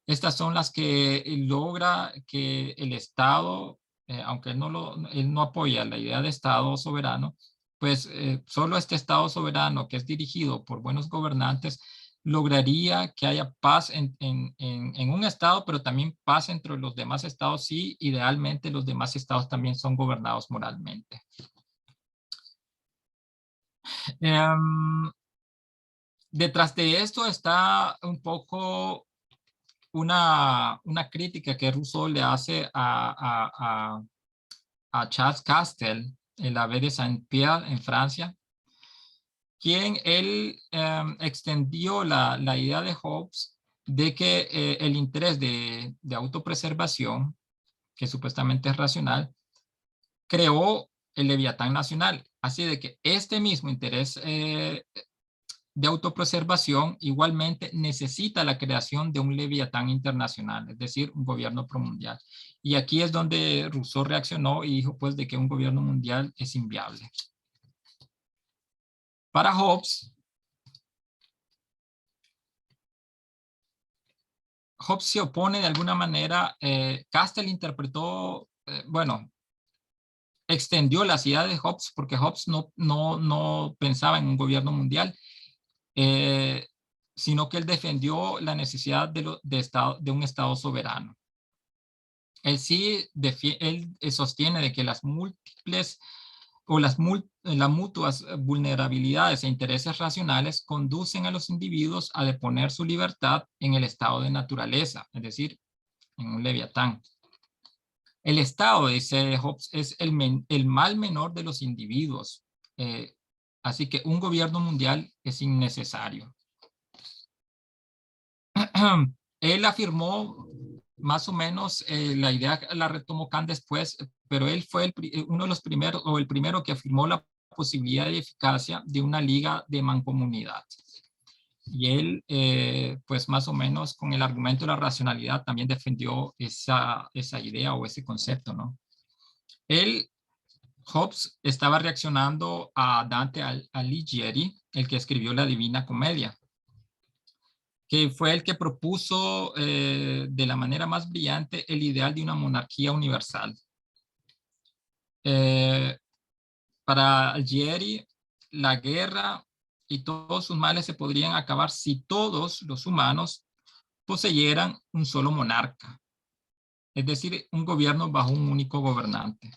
Estas son las que logra que el Estado, aunque él no apoya la idea de Estado soberano, pues solo este Estado soberano que es dirigido por buenos gobernantes lograría que haya paz en un estado, pero también paz entre los demás estados y idealmente los demás estados también son gobernados moralmente. Detrás de esto está un poco una crítica que Rousseau le hace a Charles Castel, el abbé de Saint-Pierre en Francia, quien él extendió la idea de Hobbes de que el interés de autopreservación, que supuestamente es racional, creó el Leviatán nacional. Así de que este mismo interés de autopreservación igualmente necesita la creación de un Leviatán internacional, es decir, un gobierno promundial. Y aquí es donde Rousseau reaccionó y dijo pues de que un gobierno mundial es inviable. Para Hobbes se opone de alguna manera, Castel interpretó, bueno, extendió las ideas de Hobbes porque Hobbes no pensaba en un gobierno mundial, sino que él defendió la necesidad de un Estado soberano. Él sí él sostiene de que las múltiples o las mutuas vulnerabilidades e intereses racionales conducen a los individuos a deponer su libertad en el estado de naturaleza, es decir, en un leviatán. El Estado, dice Hobbes, es el mal menor de los individuos. Así que un gobierno mundial es innecesario. Él afirmó más o menos la idea, la retomó Kant después, pero él fue uno de los primeros, o el primero que afirmó la posibilidad y eficacia de una liga de mancomunidad. Y él, pues más o menos con el argumento de la racionalidad también defendió esa idea o ese concepto, ¿no? Hobbes estaba reaccionando a Dante Alighieri, el que escribió la Divina Comedia, que fue el que propuso de la manera más brillante el ideal de una monarquía universal. Para Alighieri, la guerra y todos sus males se podrían acabar si todos los humanos poseyeran un solo monarca, es decir, un gobierno bajo un único gobernante.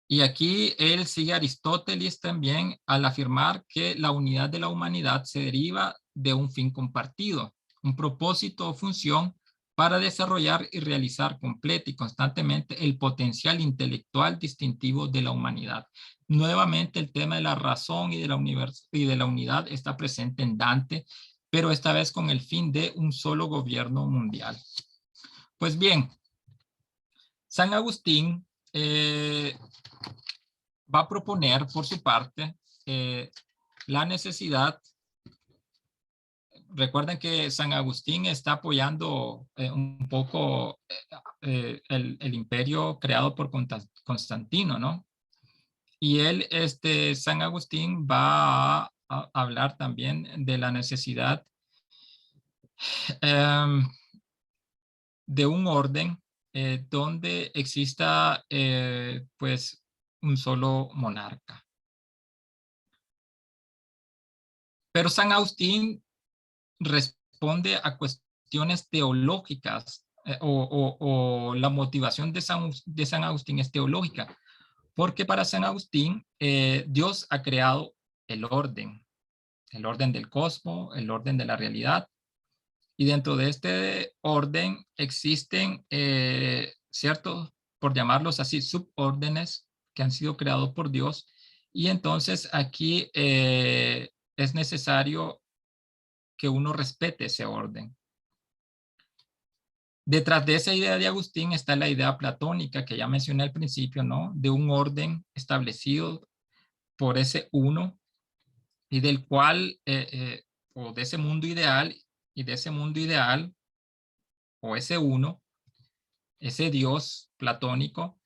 Y aquí él sigue a Aristóteles también al afirmar que la unidad de la humanidad se deriva de un fin compartido, un propósito o función para desarrollar y realizar completa y constantemente el potencial intelectual distintivo de la humanidad. Nuevamente el tema de la razón y de la unidad está presente en Dante, pero esta vez con el fin de un solo gobierno mundial. Pues bien, San Agustín va a proponer por su parte la necesidad. Recuerden que San Agustín está apoyando un poco el imperio creado por Constantino, ¿no? Y él, San Agustín va a hablar también de la necesidad de un orden donde exista pues un solo monarca. Pero San Agustín responde a cuestiones teológicas o la motivación de San Agustín es teológica, porque para San Agustín Dios ha creado el orden del cosmos, el orden de la realidad, y dentro de este orden existen ciertos, por llamarlos así, subórdenes que han sido creados por Dios, y entonces aquí es necesario que uno respete ese orden. Detrás de esa idea de Agustín está la idea platónica que ya mencioné al principio, ¿no? De un orden establecido por ese uno y del cual, o de ese mundo ideal, y de ese mundo ideal, o ese uno, ese Dios platónico,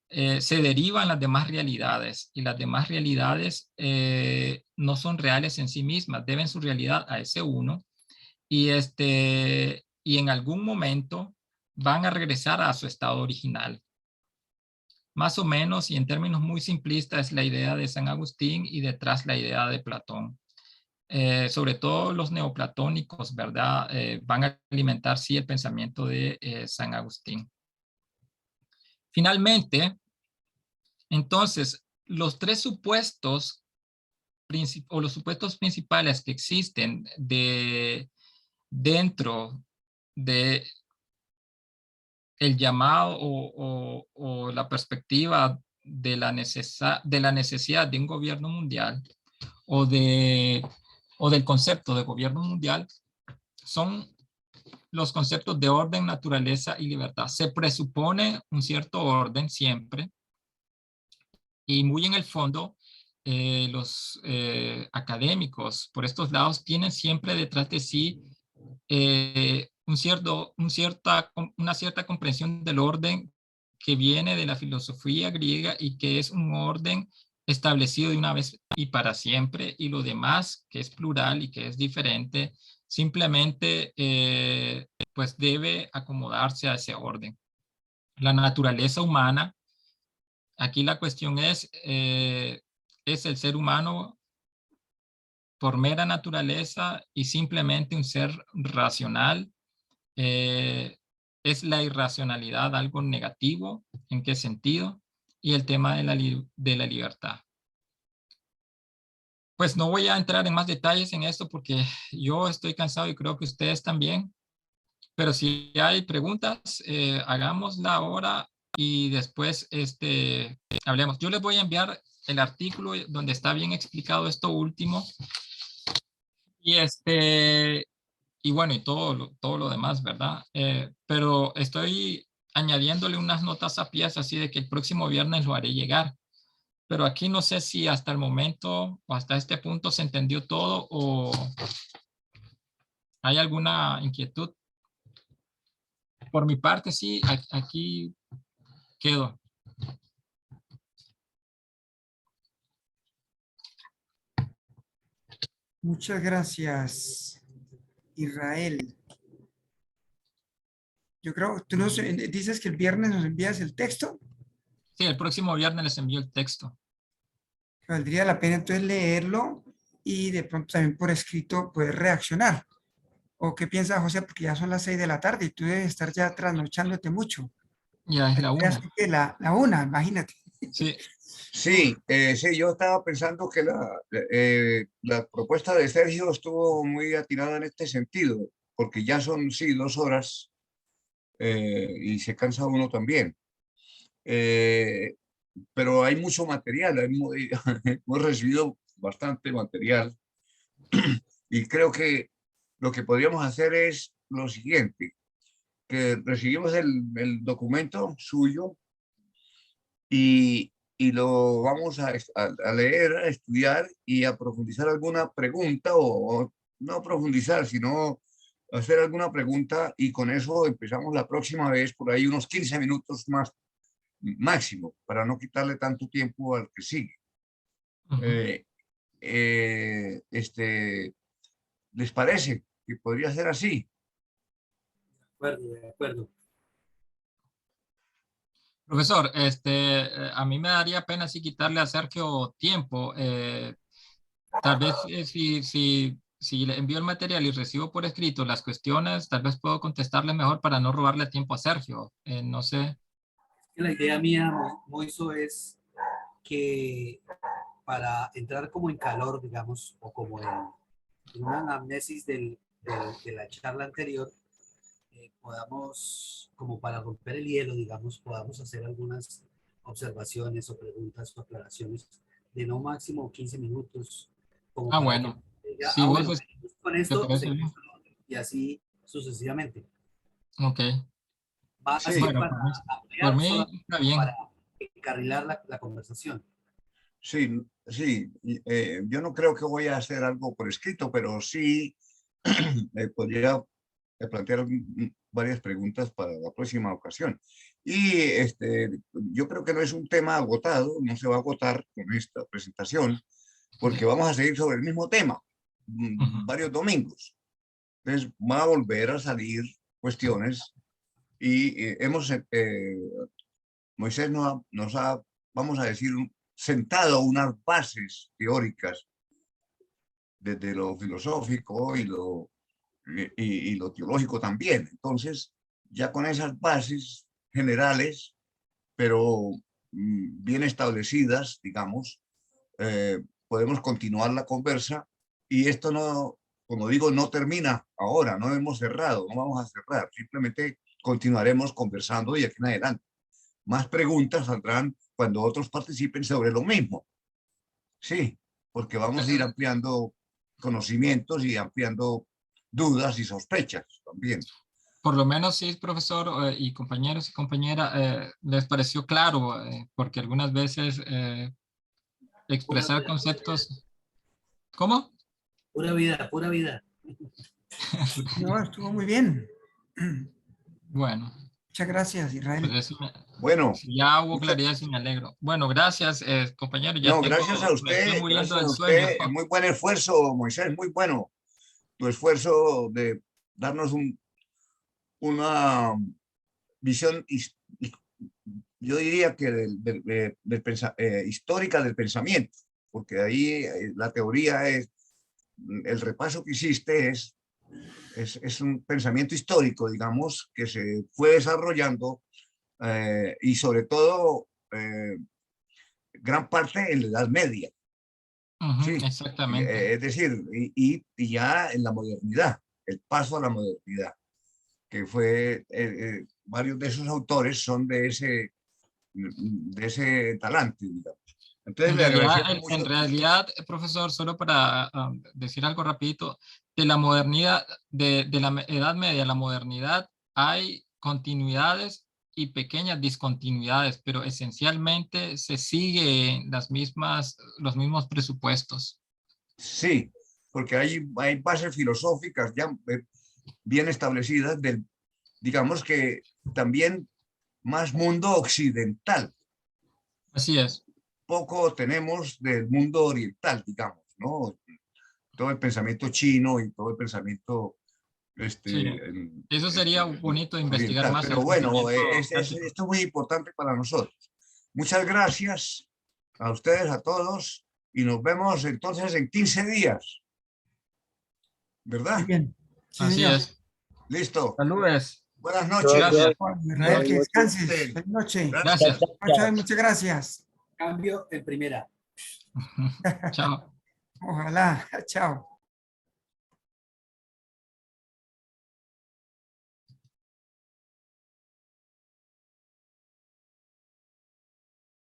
se derivan las demás realidades, y las demás realidades no son reales en sí mismas, deben su realidad a ese uno, y en algún momento van a regresar a su estado original. Más o menos, y en términos muy simplistas, es la idea de San Agustín y detrás la idea de Platón. Sobre todo los neoplatónicos, ¿verdad? Van a alimentar, sí, el pensamiento de San Agustín. Finalmente, entonces, los tres supuestos o los supuestos principales que existen dentro de el llamado o la perspectiva de la necesidad de un gobierno mundial o del concepto de gobierno mundial son los conceptos de orden, naturaleza y libertad. Se presupone un cierto orden siempre y muy en el fondo los académicos por estos lados tienen siempre detrás de sí una cierta comprensión del orden que viene de la filosofía griega y que es un orden establecido de una vez y para siempre, y lo demás, que es plural y que es diferente, simplemente pues debe acomodarse a ese orden. La naturaleza humana, aquí la cuestión es el ser humano por mera naturaleza y simplemente un ser racional. ¿Es la irracionalidad algo negativo? ¿En qué sentido? Y el tema de la libertad. Pues no voy a entrar en más detalles en esto porque yo estoy cansado y creo que ustedes también. Pero si hay preguntas, hagámosla ahora y después hablemos. Yo les voy a enviar el artículo donde está bien explicado esto último. Y y bueno, y todo lo demás, ¿verdad? Pero estoy añadiéndole unas notas a pies así de que el próximo viernes lo haré llegar. Pero aquí no sé si hasta el momento o hasta este punto se entendió todo o hay alguna inquietud. Por mi parte, sí, aquí quedo. Muchas gracias, Israel. Yo creo, tú nos dices que el viernes nos envías el texto. Sí, el próximo viernes les envío el texto. Valdría la pena entonces leerlo y de pronto también por escrito poder reaccionar. ¿O qué piensas, José? Porque ya son las 6 de la tarde y tú debes estar ya trasnochándote mucho. Ya es la Ya 1. son que la una, imagínate. Sí, Sí, sí, yo estaba pensando que la propuesta de Sergio estuvo muy atinada en este sentido, porque ya son, sí, 2 horas y se cansa uno también. Pero hay mucho material, hemos recibido bastante material y creo que lo que podríamos hacer es lo siguiente, que recibimos el documento suyo y lo vamos a leer, a estudiar y a profundizar alguna pregunta o no profundizar, sino hacer alguna pregunta y con eso empezamos la próxima vez por ahí unos 15 minutos más máximo para no quitarle tanto tiempo al que sigue. Eh, ¿Les parece que podría ser así? De acuerdo, de acuerdo. profesor, a mí me daría pena si quitarle a Sergio tiempo. Tal vez si le envío el material y recibo por escrito las cuestiones, tal vez puedo contestarle mejor para no robarle tiempo a Sergio. No sé. La idea mía, Moiso, es que para entrar como en calor, digamos, o como en una anamnesis de la charla anterior, podamos, como para romper el hielo, digamos, podamos hacer algunas observaciones o preguntas o aclaraciones de no máximo 15 minutos, como Ah, para que bueno. diga, Si vos bueno, seguimos con te esto, parece bien. seguimos con lo otro, y así sucesivamente. Ok. Va a Sí. ser Bueno, para por ampliar, mí solamente está bien. para encarrilar la conversación. Sí, sí. Yo no creo que voy a hacer algo por escrito, pero sí podría plantear varias preguntas para la próxima ocasión. Y yo creo que no es un tema agotado, no se va a agotar con esta presentación, porque vamos a seguir sobre el mismo tema Ujú. varios domingos. Entonces, va a volver a salir cuestiones y Moisés vamos a decir, sentado unas bases teóricas desde lo filosófico y lo teológico también. Entonces, ya con esas bases generales, pero bien establecidas, digamos, podemos continuar la conversa y esto no, como digo, no termina ahora, no hemos cerrado, no vamos a cerrar, simplemente continuaremos conversando y aquí en adelante. Más preguntas saldrán cuando otros participen sobre lo mismo. Sí, porque vamos a ir ampliando conocimientos y ampliando dudas y sospechas también. Por lo menos sí, profesor, y compañeros y compañeras, les pareció claro, porque algunas veces Pura expresar vida, conceptos. ¿Cómo? pura vida, pura vida. No, estuvo muy bien. Bueno, Muchas gracias, pues Israel. eso Bueno, si ya hubo muchas, claridad, sí me alegro. Bueno, gracias, compañero. Ya no, tengo, me estoy muriendo gracias del a sueño. usted. Muy buen esfuerzo, Moisés, muy bueno. Tu esfuerzo de darnos una visión, yo diría que histórica del pensamiento, porque ahí la teoría es, el repaso que hiciste es un pensamiento histórico, digamos, que se fue desarrollando y sobre todo gran parte en la Edad Media. Ujú, Sí, exactamente. es decir, y ya en la modernidad, el paso a la modernidad, que fue, varios de esos autores son de ese talante, digamos. Entonces le agradecemos En mucho. realidad, profesor, solo para decir algo rapidito, de la modernidad, de la Edad Media a la modernidad, hay continuidades y pequeñas discontinuidades, pero esencialmente se siguen los mismos presupuestos. Sí, porque hay bases filosóficas ya bien establecidas digamos que también más mundo occidental. Así es. Poco tenemos del mundo oriental, digamos, ¿no? Todo el pensamiento chino y todo el pensamiento Sí. Eso sería bonito investigar oriental. más Pero el bueno, pensamiento esto clásico. es muy importante para nosotros. Muchas gracias a ustedes, a todos, y nos vemos entonces en 15 días, Muy ¿verdad? bien. Sí, Así señor. es. Listo. Buenos. Buenas Gracias. noches. Bueno, Buenas Israel, que noches. descanses. Feliz noche. Gracias. Chao, muchas gracias. Cambio en primera. Chao. Ojalá. Chao.